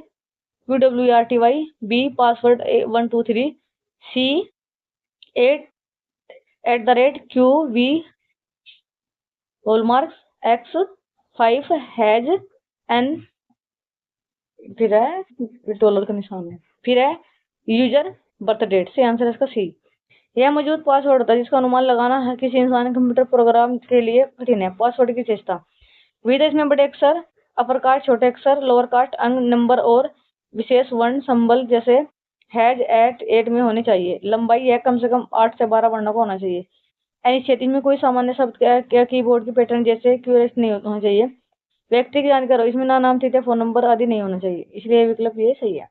QWERTY, B password 123, C 8@QV hallmarks, X 5 has N, फिर है डॉलर का निशान है, फिर है यूजर बर्थ डेट। से आंसर है इसका सी। यह मौजूद पासवर्ड होता है जिसका अनुमान लगाना है किसी इंसान कंप्यूटर प्रोग्राम के लिए कठिन है। पासवर्ड की विशेषता, विविधता इसमें बड़े अक्षर, अपर कास्ट, छोटे अक्षर, लोअर कास्ट, अंक, नंबर और विशेष वर्ण संबल जैसे हैज, एट में होने चाहिए। लंबाई यह कम से कम 8 से 12 वर्णों का होना चाहिए। अनिश्चित में कोई सामान्य शब्द क्या कीबोर्ड की पैटर्न जैसे क्यूरेस नहीं होना चाहिए। व्यक्ति की जानकारी इसमें ना नाम, तिथि, फोन नंबर आदि नहीं होना चाहिए, इसलिए विकल्प ये सही है।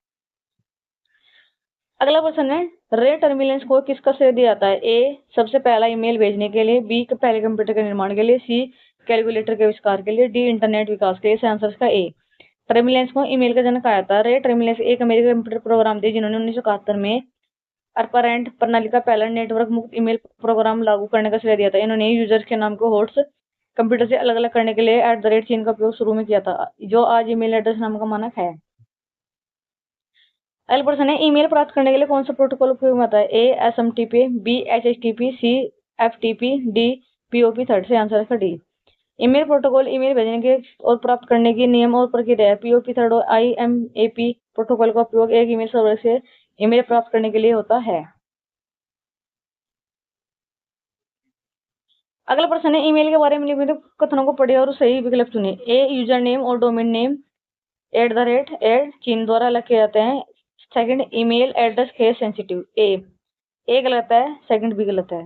अगला प्रश्न है, रे टर्मिनेंस को किसका श्रेय दिया जाता है? ए सबसे पहला ईमेल भेजने के लिए, बी पहले कंप्यूटर के निर्माण के लिए, सी कैलकुलेटर के आविष्कार के लिए, डी इंटरनेट विकास के लिए। इस आंसर का ए। टर्मिनेंस को ईमेल का जनक आया था। रे टर्मिनेंस एक अमेरिकी कंप्यूटर प्रोग्राम थे जिन्होंने 1971 में अर्पानेंट प्रणाली का पहला नेटवर्क मुक्त ईमेल प्रोग्राम लागू करने का श्रेय दिया था। इन्होंने यूजर्स के नाम को होस्ट कंप्यूटर से अलग अलग करने के लिए @ चिन्ह का उपयोग शुरू में किया था, जो आज ईमेल एड्रेस नाम का मानक है। अगला प्रश्न है, ईमेल प्राप्त करने के लिए कौन सा प्रोटोकॉल उपयोग में आता है? ए SMTP, बी HTTP, सी FTP, डी POP थर्ड। से आंसर है डी। ईमेल प्रोटोकॉल ईमेल भेजने के और प्राप्त करने की नियम और प्रक्रिया है। POP थर्ड और IMAP प्रोटोकॉल का उपयोग एक ईमेल सर्वर से ईमेल प्राप्त करने के लिए होता है। अगला प्रश्न है, ईमेल के बारे में निम्नलिखित कथनों को पढ़िए और सही विकल्प चुनिए। ए यूजर नेम और डोमेन नेम @ चिन्ह द्वारा अलग किए जाते हैं। Second, email address case sensitive. A गलत है, सेकंड बी गलत है।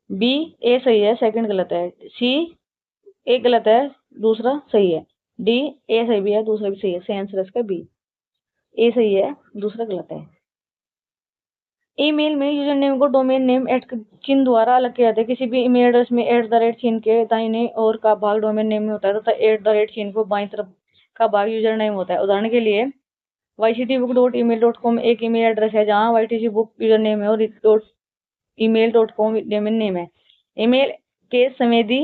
बी ए सही है, सेकंड गलत है। सी ए गलत है, दूसरा सही है। डी ए सही भी है, दूसरा भी सही है। सही आंसर इसका बी, ए सही है, दूसरा गलत है। ईमेल में यूजर नेम को डोमेन नेम चिन्ह द्वारा अलग किया जाता है। किसी भी ईमेल एड्रेस में @ चिन्ह के दाहिने ओर का भाग डोमेन नेम में होता है तथा @ चिन्ह को बाईं तरफ का भाग यूजर नेम होता है। उदाहरण के लिए yctbook.email.com एक ईमेल एड्रेस है जहां ytcbook यूजर नेम है और email.com डोमेन नेम है। ईमेल केस संवेदी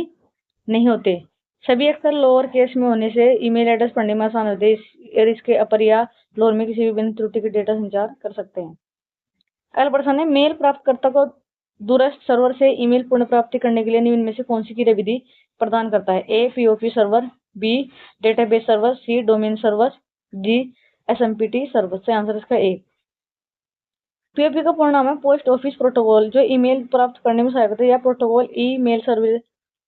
नहीं होते। सभी अक्षर लोअर केस में होने से ईमेल एड्रेस पढ़ने में आसान होते हैं और इसके अपर या लोअर में किसी भी बिना त्रुटि के डेटा संचार कर सकते हैं। अगला प्रश्न है, मेल प्राप्तकर्ता को दूरस्थ सर्वर से ईमेल पुनः प्राप्ति करने के लिए निम्न में से कौन सी क्रियाविधि प्रदान करता है? A POP server, B database server, C domain server, D SMPT server. से आंसर इसका ए। POP का पूर्ण नाम है पोस्ट ऑफिस प्रोटोकॉल, जो ईमेल प्राप्त करने में सहायक होता है। यह प्रोटोकॉल ईमेल सर्विस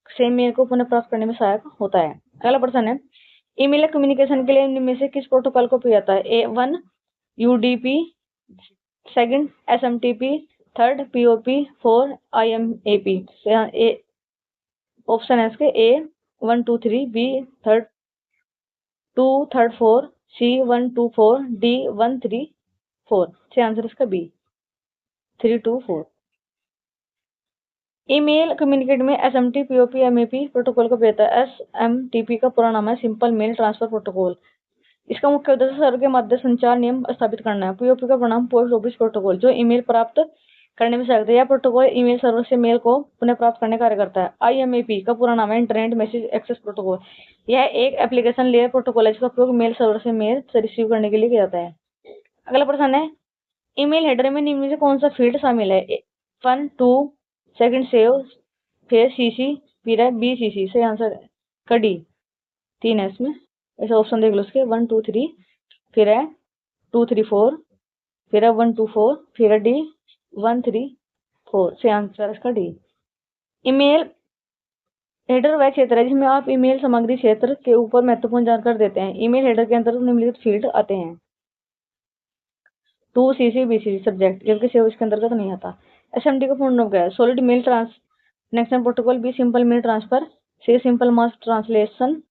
से मेल को पुनः प्राप्त करने में सहायक होता है। अगला प्रश्न है, ईमेल कम्युनिकेशन के लिए निम्न में से किस प्रोटोकॉल को उपयोग जाता है? A1 UDP, second SMTP, third POP, 4 IMAP। से ऑप्शन है इसके A 1 2 3, B third 2 third 4, C 1 2 4, D 1 3 4। से आंसर इसका B 3 2 4। ईमेल कम्युनिकेट में SMT POP MAP प्रोटोकॉल का उपयोग है। SMTP का पूरा नाम है सिंपल मेल ट्रांसफर प्रोटोकॉल। इसका मुख्य उद्देश्य सर्वर के माध्यम संचार नियम स्थापित करना है। POP का परिणाम पोस्ट ऑफिस प्रोटोकॉल, जो ईमेल प्राप्त करने में सहायक है। यह प्रोटोकॉल ईमेल सर्वर से मेल को पुनः प्राप्त करने का कार्य करता है। IMAP का पूरा नाम है इंटरनेट मैसेज एक्सेस प्रोटोकॉल। यह एक एप्लीकेशन लेयर प्रोटोकॉल है जिसका उपयोग मेल सर्वर से मेल से रिसीव करने के लिए किया जाता है। अगला प्रश्न है, ईमेल हेडर में निम्न में से कौन सा फील्ड शामिल है? 1 2, सेकंड सेव, फिर CC, फिर है BCC। से आंसर का डी 3 है इसमें। ऐसा ऑप्शन देख लो उसके 1 2 3, फिर है 2 3 4, फिर है 1 2 4, फिर है डी 1 3 4। से आंसर इसका डी। ईमेल हेडर वह क्षेत्र है जिसमें आप ईमेल सामग्री क्षेत्र के ऊपर महत्वपूर्ण जानकारी देते हैं। ईमेल हेडर के अंतर्गत निम्नलिखित फील्ड आते हैं। 2 CC BCC सब्जेक्ट, जबकि सेव इसके अंतर्गत नहीं आता। SMT का पूर्ण रूप क्या है? Solid mail connection protocol, B simple mail transfer, C simple mass translation,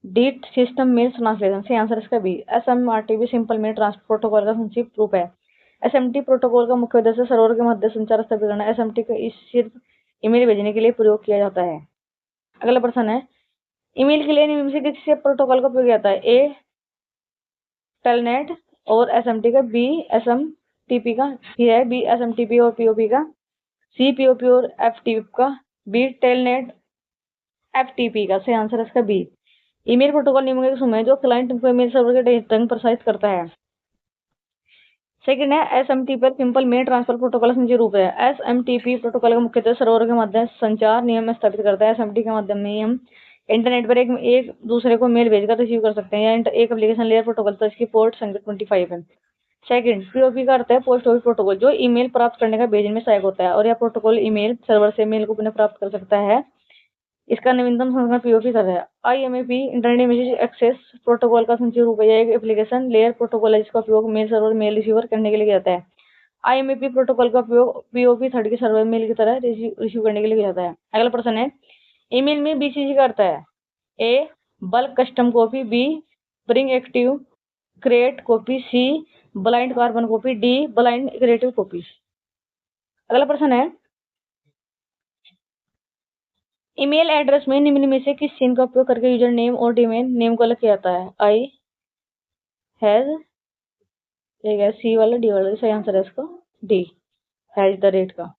D system mail translation. से आंसर इसका B SMRTP simple mail transfer protocol का संक्षिप्त रूप है। SMT प्रोटोकॉल का मुख्य उद्देश्य सर्वर के मध्य संचार स्थापित करना है। SMT का सिर्फ ईमेल भेजने के लिए प्रयोग किया जाता है। अगला प्रश्न है, ईमेल के लिए निम्न से किस प्रोटोकॉल का उपयोग किया जाता है? ए टेलनेट और एसएमटी का, बी एसएमटीपी का, फिर है बी एसएमटीपी और पीओपी का, सी पीओपी और एफटीपी का, बी टेलनेट एफटीपी का। सही आंसर है इसका बी। ईमेल प्रोटोकॉल निम्न के समय जो क्लाइंट को ईमेल सर्वर के तंग प्रसारित करता है। सेकंड है एसएमटी पर सिंपल मेल ट्रांसफर प्रोटोकॉल संचय रूप है। एसएमटीपी प्रोटोकॉल का मुख्यतः सर्वर के माध्यम से संचार नियम स्थापित करता है। एसएमटी के माध्यम में हम इंटरनेट पर एक दूसरे को मेल भेजकर रिसीव कर सकते हैं। या एक एप्लीकेशन लेयर प्रोटोकॉल, तो इसकी पोर्ट संख्या 25 है। सेकंड, पीओपी का अर्थ है पोस्ट ऑफिस प्रोटोकॉल, जो ईमेल प्राप्त करने का भेजने में सहायक होता है, और यह प्रोटोकॉल ईमेल सर्वर से मेल को पुनः प्राप्त कर सकता है। इसका नवीनतम संस्करण पीओपी कर है। IMAP internet message access protocol का संक्षिप्त रूप है। यह एक एप्लीकेशन लेयर प्रोटोकॉल है जिसका उपयोग मेल सर्वर मेल रिसीवर करने के लिए किया जाता है। आईएमएपी प्रोटोकॉल का उपयोग पीओपी थर्ड के सर्वर मेल की तरह रिसीव करने के लिए किया जाता है। अगला प्रश्न है, ईमेल में बीसीसी का अर्थ है? A bulk custom copy, B bring active create copy, C blind carbon copy, D blind creative copy. अगला प्रश्न है, ईमेल एड्रेस में निम्न में से किस चिन्ह का उपयोग करके यूजर नेम और डोमेन नेम को अलग किया जाता है? आई हैज, ठीक है, सी वाला, डी वाला। सही आंसर है इसका डी, हैज द रेट का।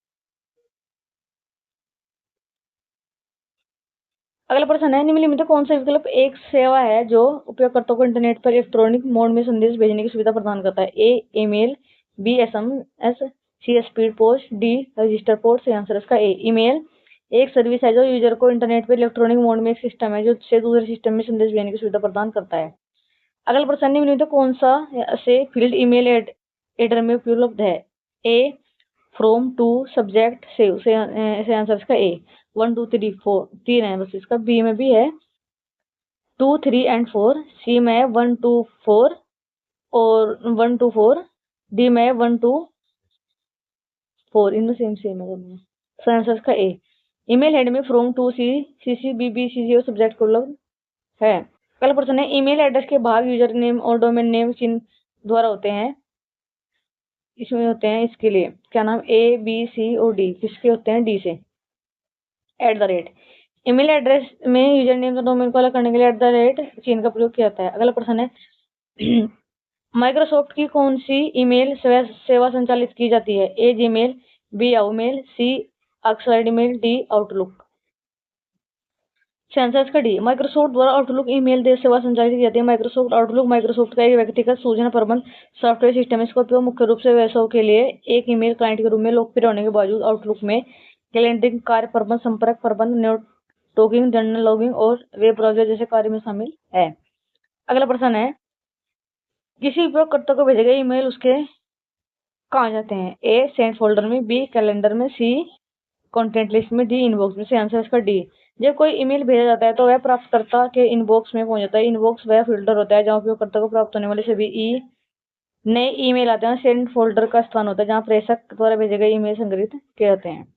अगला प्रश्न है, निम्नलिखित में कौन सा विकल्प एक सेवा है जो उपयोगकर्ता को इंटरनेट पर इलेक्ट्रॉनिक मोड में संदेश भेजने की सुविधा प्रदान करता है? A email, B SMS, C speed post, D register port. सही आंसर है इसका ए ईमेल एक सर्विस है जो यूजर को इंटरनेट पर इलेक्ट्रॉनिक मोड में एक सिस्टम है जो से दूसरे सिस्टम में संदेश भेजने की सुविधा प्रदान करता है। अगला प्रश्न, निम्नलिखित कौन सा से फील्ड ईमेल एडर में उपलब्ध है? ए फ्रॉम, टू, सब्जेक्ट, सेव। से आंसर इसका ए 1 2 3 4 तीन है बस इसका। बी में भी है 2 3 एंड 4, सी में है 1 2 4 और 1 2 4, डी में है 1 2 4। इनमें सेम है दोनों। सही आंसर इसका ए। ईमेल हेड में from, to, C B B C और सब्जेक्ट को उपलब्ध है। अगला प्रश्न है, ईमेल एड्रेस के भाग यूजर नेम और डोमेन नेम चिन्ह द्वारा होते हैं। इसमें होते हैं इसके लिए क्या नाम, ए बी सी और डी। किसके होते हैं? डी से। @ ईमेल एड्रेस में यूजर नेम और डोमेन को अलग करने के लिए @ चिन्ह का प्रयोग किया जाता है। अगला प्रश्न है, माइक्रोसॉफ्ट की कौन सी ईमेल सेवा संचालित की जाती है? A Gmail, B Yahoo, C Oxford email, D Outlook. सेंसस का डी। माइक्रोसॉफ्ट द्वारा आउटलुक ईमेल सेवा संचालित की जाती है। माइक्रोसॉफ्ट आउटलुक माइक्रोसॉफ्ट का एक व्यक्तिगत सूचना प्रबंध सॉफ्टवेयर सिस्टम है। इसका उपयोग मुख्य रूप से व्यवसायों के लिए एक ईमेल क्लाइंट के रूप में लोकप्रिय होने के बावजूद आउटलुक में कैलेंडरिंग, कार्य प्रबंध, संपर्क प्रबंध, नोट टोकिंग, जर्नल लॉगिंग और वेब ब्राउजर जैसे कार्य में शामिल है। अगला प्रश्न है, किसी उपयोगकर्ता को भेजे गए ईमेल उसके कहाँ जाते हैं? ए सेंड फोल्डर में, बी कैलेंडर में, सी कंटेंट लिस्ट में, डी इनबॉक्स में। से आंसर इसका डी। जब कोई ईमेल भेजा जाता है तो वह प्राप्तकर्ता के इनबॉक्स में पहुंच जाता है। इनबॉक्स वह फोल्डर होता है जहां उपयोगकर्ता को प्राप्त होने वाले सभी नए ईमेल आते हैं। सेंड फोल्डर का स्थान होता है जहां प्रेषक द्वारा भेजे गए ईमेल संग्रहित किए जाते हैं।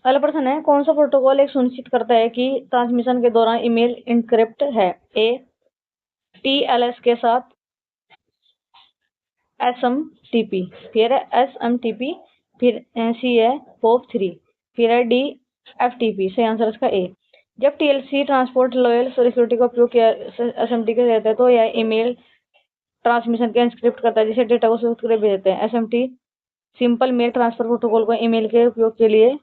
अगला प्रश्न है, कौन सा प्रोटोकॉल एक सुनिश्चित करता है कि ट्रांसमिशन के दौरान ईमेल इनक्रिप्ट है? ए टीएलएस के साथ एसएमटीपी, फिर है एसएमटीपी, फिर सी है POP3, फिर है डी एफटीपी। सही आंसर इसका ए। जब टीएलसी ट्रांसपोर्ट लॉयल सिक्योरिटी का उपयोग किया एसएमटी के रहता है तो यह ईमेल ट्रांसमिशन के एनक्रिप्ट करता है जिसे डेटा को सुरक्षित करके भेज देते हैं। SMT simple mail transfer protocol को ईमेल के उपयोग के लिए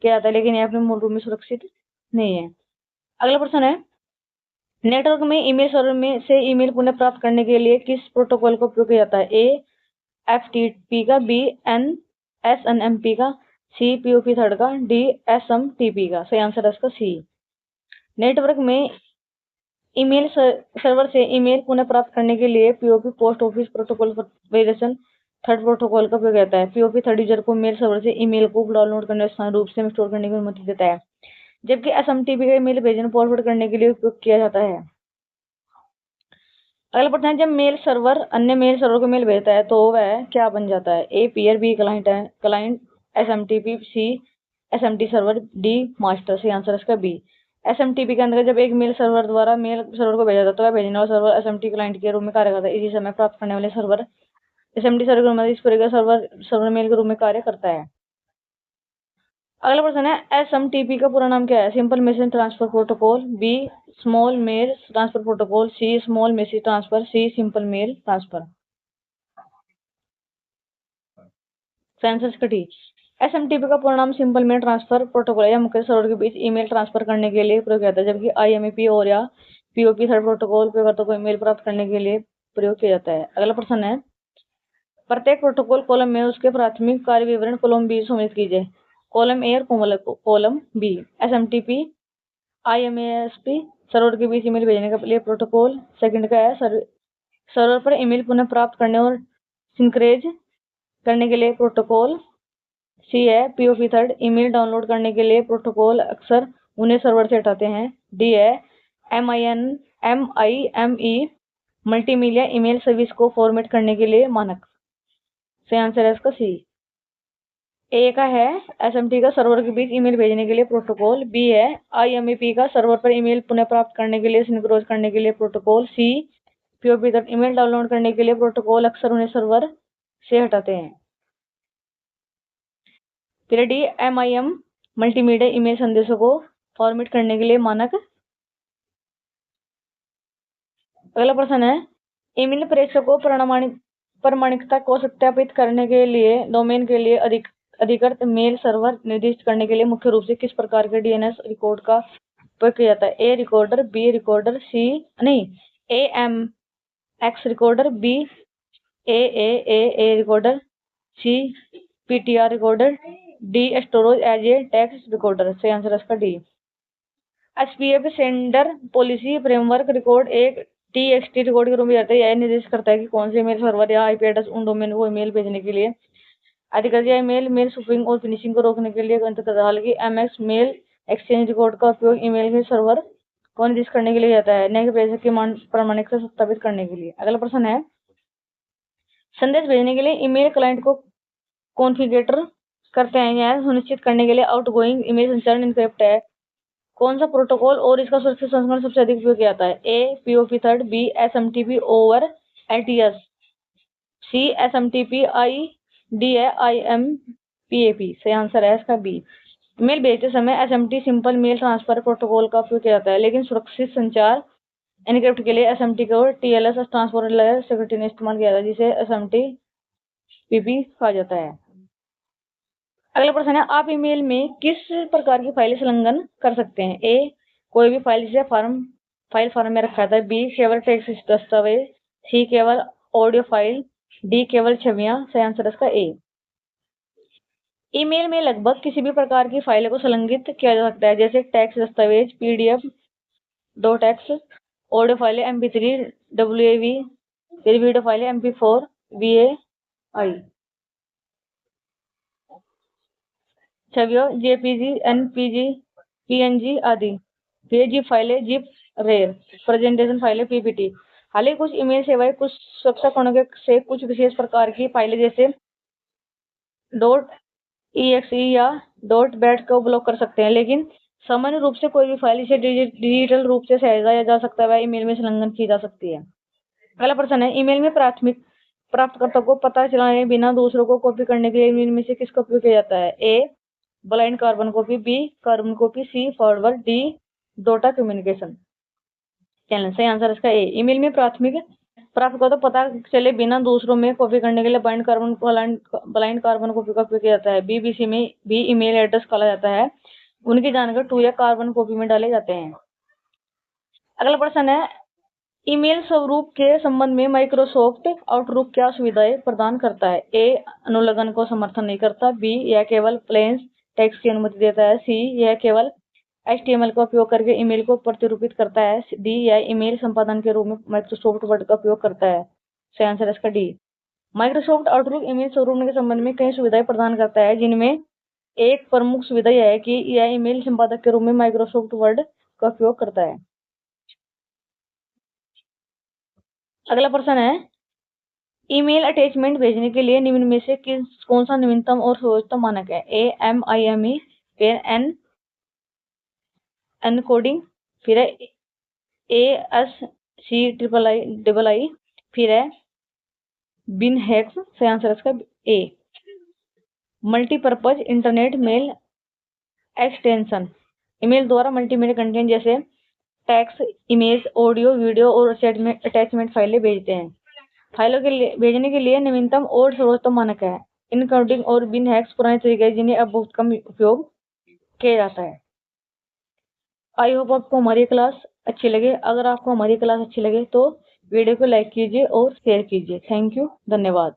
किया जाता है लेकिन यह अपने मूल रूप में सुरक्षित नहीं है। अगला प्रश्न है, नेटवर्क में ईमेल सर्वर में से ईमेल पुनः प्राप्त करने के लिए किस प्रोटोकॉल का उपयोग किया जाता है? ए एफटीपी का, बी एसएनएमपी का, सी पीओपी थर्ड का, डी एसएमटीपी का। सही आंसर है इसका सी। नेटवर्क में ईमेल सर्वर से ईमेल पुनः प्राप्त करने के लिए POP post office protocol variation third protocol का उपयोग होता है। पीओपी थर्ड यूजर को मेल सर्वर से ईमेल को डाउनलोड करने स्थान रूप से स्टोर करने की अनुमति देता है, जबकि एसएमटीपी का ईमेल भेजने फॉरवर्ड करने के लिए उपयोग किया जाता है। अगला प्रश्न है, जब मेल सर्वर अन्य मेल सर्वर को मेल भेजता है तो वह क्या बन जाता है? ए पीयर, बी क्लाइंट है, client SMTP, C SMT server, D master. सी आंसर इसका बी। एसएमटीपी के अंदर जब एक मेल सर्वर द्वारा मेल सर्वर को भेजा जाता है तो वह भेजने वाला सर्वर एसएमटी क्लाइंट के रूप में कार्य करता है। इसी समय प्राप्त करने वाले सर्वर एसएमटी सर्वर के रूप में इस प्रकार सर्वर मेल के रूप में कार्य करता है। अगला प्रश्न है SMTP का पूरा नाम क्या है? Simple message transfer protocol, B small mail transfer protocol, C small message transfer, C simple mail transfer. Answer का डी। SMTP का पूरा नाम सिंपल मेल ट्रांसफर प्रोटोकॉल है। यह मुख्य सर्वर के बीच ईमेल ट्रांसफर करने के लिए प्रयोग किया जाता है, जबकि IMAP और या POP थर्ड प्रोटोकॉल उपयोगकर्ता को ईमेल प्राप्त करने के लिए प्रयोग किया जाता है। अगला प्रश्न है प्रत्येक प्रोटोकॉल कॉलम में उसके प्राथमिक कार्य विवरण कॉलम बी सम्मिलित कीजिए। कॉलम ए और column B. SMTP IMAP server के बीच ईमेल भेजने के लिए प्रोटोकॉल। सेकंड का है सर्वर पर ईमेल पुनः प्राप्त करने और सिंक्रेज करने के लिए प्रोटोकॉल। सी है POP थर्ड ईमेल डाउनलोड करने के लिए प्रोटोकॉल अक्सर उन्हें सर्वर से हटाते हैं। डी है MIME मल्टीमीडिया ईमेल सर्विस को फॉर्मेट करने के लिए मानक। सही आंसर है इसका सी। ए का है SMT का सर्वर के बीच ईमेल भेजने के लिए प्रोटोकॉल। बी है IMAP का सर्वर पर ईमेल पुनः प्राप्त करने के लिए सिंक्रोनाइज करने के लिए प्रोटोकॉल। सी POP तक ईमेल डाउनलोड करने के लिए प्रोटोकॉल अक्सर उन्हें सर्वर से हटाते हैं। फिर डी MIM मल्टीमीडिया ईमेल संदेशों को फॉर्मेट करने के लिए मानक। अगला प्रश्न है ईमेल प्रेषक को प्रमाणिकता को सत्यापित करने के लिए डोमेन के लिए अधिकृत मेल सर्वर निर्दिष्ट करने के लिए मुख्य रूप से किस प्रकार के DNS रिकॉर्ड का उपयोग किया जाता है? A recorder, B recorder, C नहीं AMX recorder, B AAA recorder, C PTR recorder, D storage as a text recorder. सही आंसर इसका D. SPF sender policy framework record एक TXT रिकॉर्ड के रूप में जाता है। यह निर्देश करता है कि कौन से मेल सर्वर या IP एड्रेस उन डोमेन को ईमेल भेजने के लिए अधिकृत या मेल स्पूफिंग और फिनिशिंग को रोकने के लिए अंत करता है। हालांकि MX मेल एक्सचेंज रिकॉर्ड का उपयोग ईमेल के सर्वर को निर्दिष्ट करने के लिए जाता है, न कि प्रेषक की प्रामाणिकता सत्यापित करने के लिए। अगला प्रश्न है संदेश भेजने के लिए ईमेल क्लाइंट को कॉन्फ़िगर करते हैं यह सुनिश्चित करने के लिए आउटगोइंग ईमेल संचारण इनक्रिप्ट है। कौन सा प्रोटोकॉल और इसका सुरक्षित संस्करण सबसे अधिक उपयोग किया जाता है? A POP third, B SMTP over LTS, C SMTP D है IMPAP। सही आंसर है इसका बी। मेल भेजते समय SMT simple mail transfer protocol का उपयोग किया जाता है, लेकिन सुरक्षित संचार एनक्रिप्ट के लिए SMT को TLS ट्रांसफर लेयर सिक्योरिटी ने इस्तेमाल किया था, जिसे SMTP कहा जाता है। अगला प्रश्न है आप ईमेल में किस प्रकार की फाइल संलग्न कर सकते हैं? ए कोई भी फाइल जिसे फाइल फॉर्म में रखा था। बी केवल टेक्स्ट दस्तावेज, सी केवल ऑडियो फाइल, डी केवल छवियां। सही आंसर इसका ए। ईमेल में लगभग किसी भी प्रकार की फाइल को संलग्नित किया जा सकता है, जैसे टेक्स्ट दस्तावेज PDF .x, ऑडियो फाइलें MP3 WAV, फिर वीडियो फाइलें MP4 VAI, छवियों JPG NPG PNG आदि, फिर जिप फाइलें जिप रेर, प्रेजेंटेशन फाइलें PPT। हालांकि कुछ ईमेल सेवाएं कुछ सुरक्षा कारणों से कुछ विशेष प्रकार की फाइलें जैसे .exe या .bat को ब्लॉक कर सकते हैं, लेकिन सामान्य रूप से कोई भी फाइल इसे डिजिटल रूप से सहेजा जा सकता है वह ईमेल में संलग्न की जा सकती है। अगला प्रश्न है ईमेल में प्राप्तकर्ता को पता चलाने बिना दूसरों को कॉपी करने के लिए ईमेल में से किसका उपयोग किया जाता है? A blind carbon copy, B carbon copy, C forward, D data communication channel. सही आंसर इसका ए। ईमेल में प्राप्तकर्ता पता चले बिना दूसरों में कॉपी करने के लिए ब्लाइंड कार्बन कॉपी का उपयोग किया जाता है। BBC में भी ईमेल एड्रेस काला जाता है, उनकी जानकारी 2 या कार्बन कॉपी में डाले जाते हैं। अगला प्रश्न है ईमेल स्वरूप के संबंध में माइक्रोसॉफ्ट आउटलुक क्या सुविधाएं प्रदान करता है? ए अनुलग्न को समर्थन नहीं करता, बी यह केवल प्लेन टेक्स्ट की अनुमति देता है, सी यह केवल HTML का उपयोग करके ईमेल को प्रतिरूपित करता है, डी यह ईमेल संपादन के रूप में माइक्रोसॉफ्ट वर्ड का उपयोग करता है। सही आंसर है इसका डी। माइक्रोसॉफ्ट आउटलुक ईमेल स्वरूप के संबंध में कई सुविधाएं प्रदान करता है, जिनमें एक प्रमुख सुविधा यह है कि यह ईमेल संपादक के रूप में माइक्रोसॉफ्ट वर्ड का उपयोग करता है। अगला प्रश्न है ईमेल अटैचमेंट भेजने के लिए निम्न में से कौन सा नवीनतम और सर्वोत्तम मानक है? ए MIME, फिर एनकोडिंग, फिर है ASCII, फिर है बिनहेक्स। सही आंसर इसका A. Multipurpose internet mail extension email द्वारा मल्टीमीडिया कंटेंट जैसे टेक्स्ट, इमेज, ऑडियो, वीडियो और अटैचमेंट फाइलें भेजते हैं। फाइलों के लिए भेजने के लिए नवीनतम और सर्वोत्तम मानक है। इनकोडिंग और बिन हैक्स पुराने तरीके हैं जिन्हें अब बहुत कम उपयोग किया जाता है। आई होप आपको हमारी क्लास अच्छी लगे। अगर आपको हमारी क्लास अच्छी लगे तो वीडियो को लाइक कीजिए और शेयर कीजिए। थैंक यू, धन्यवाद।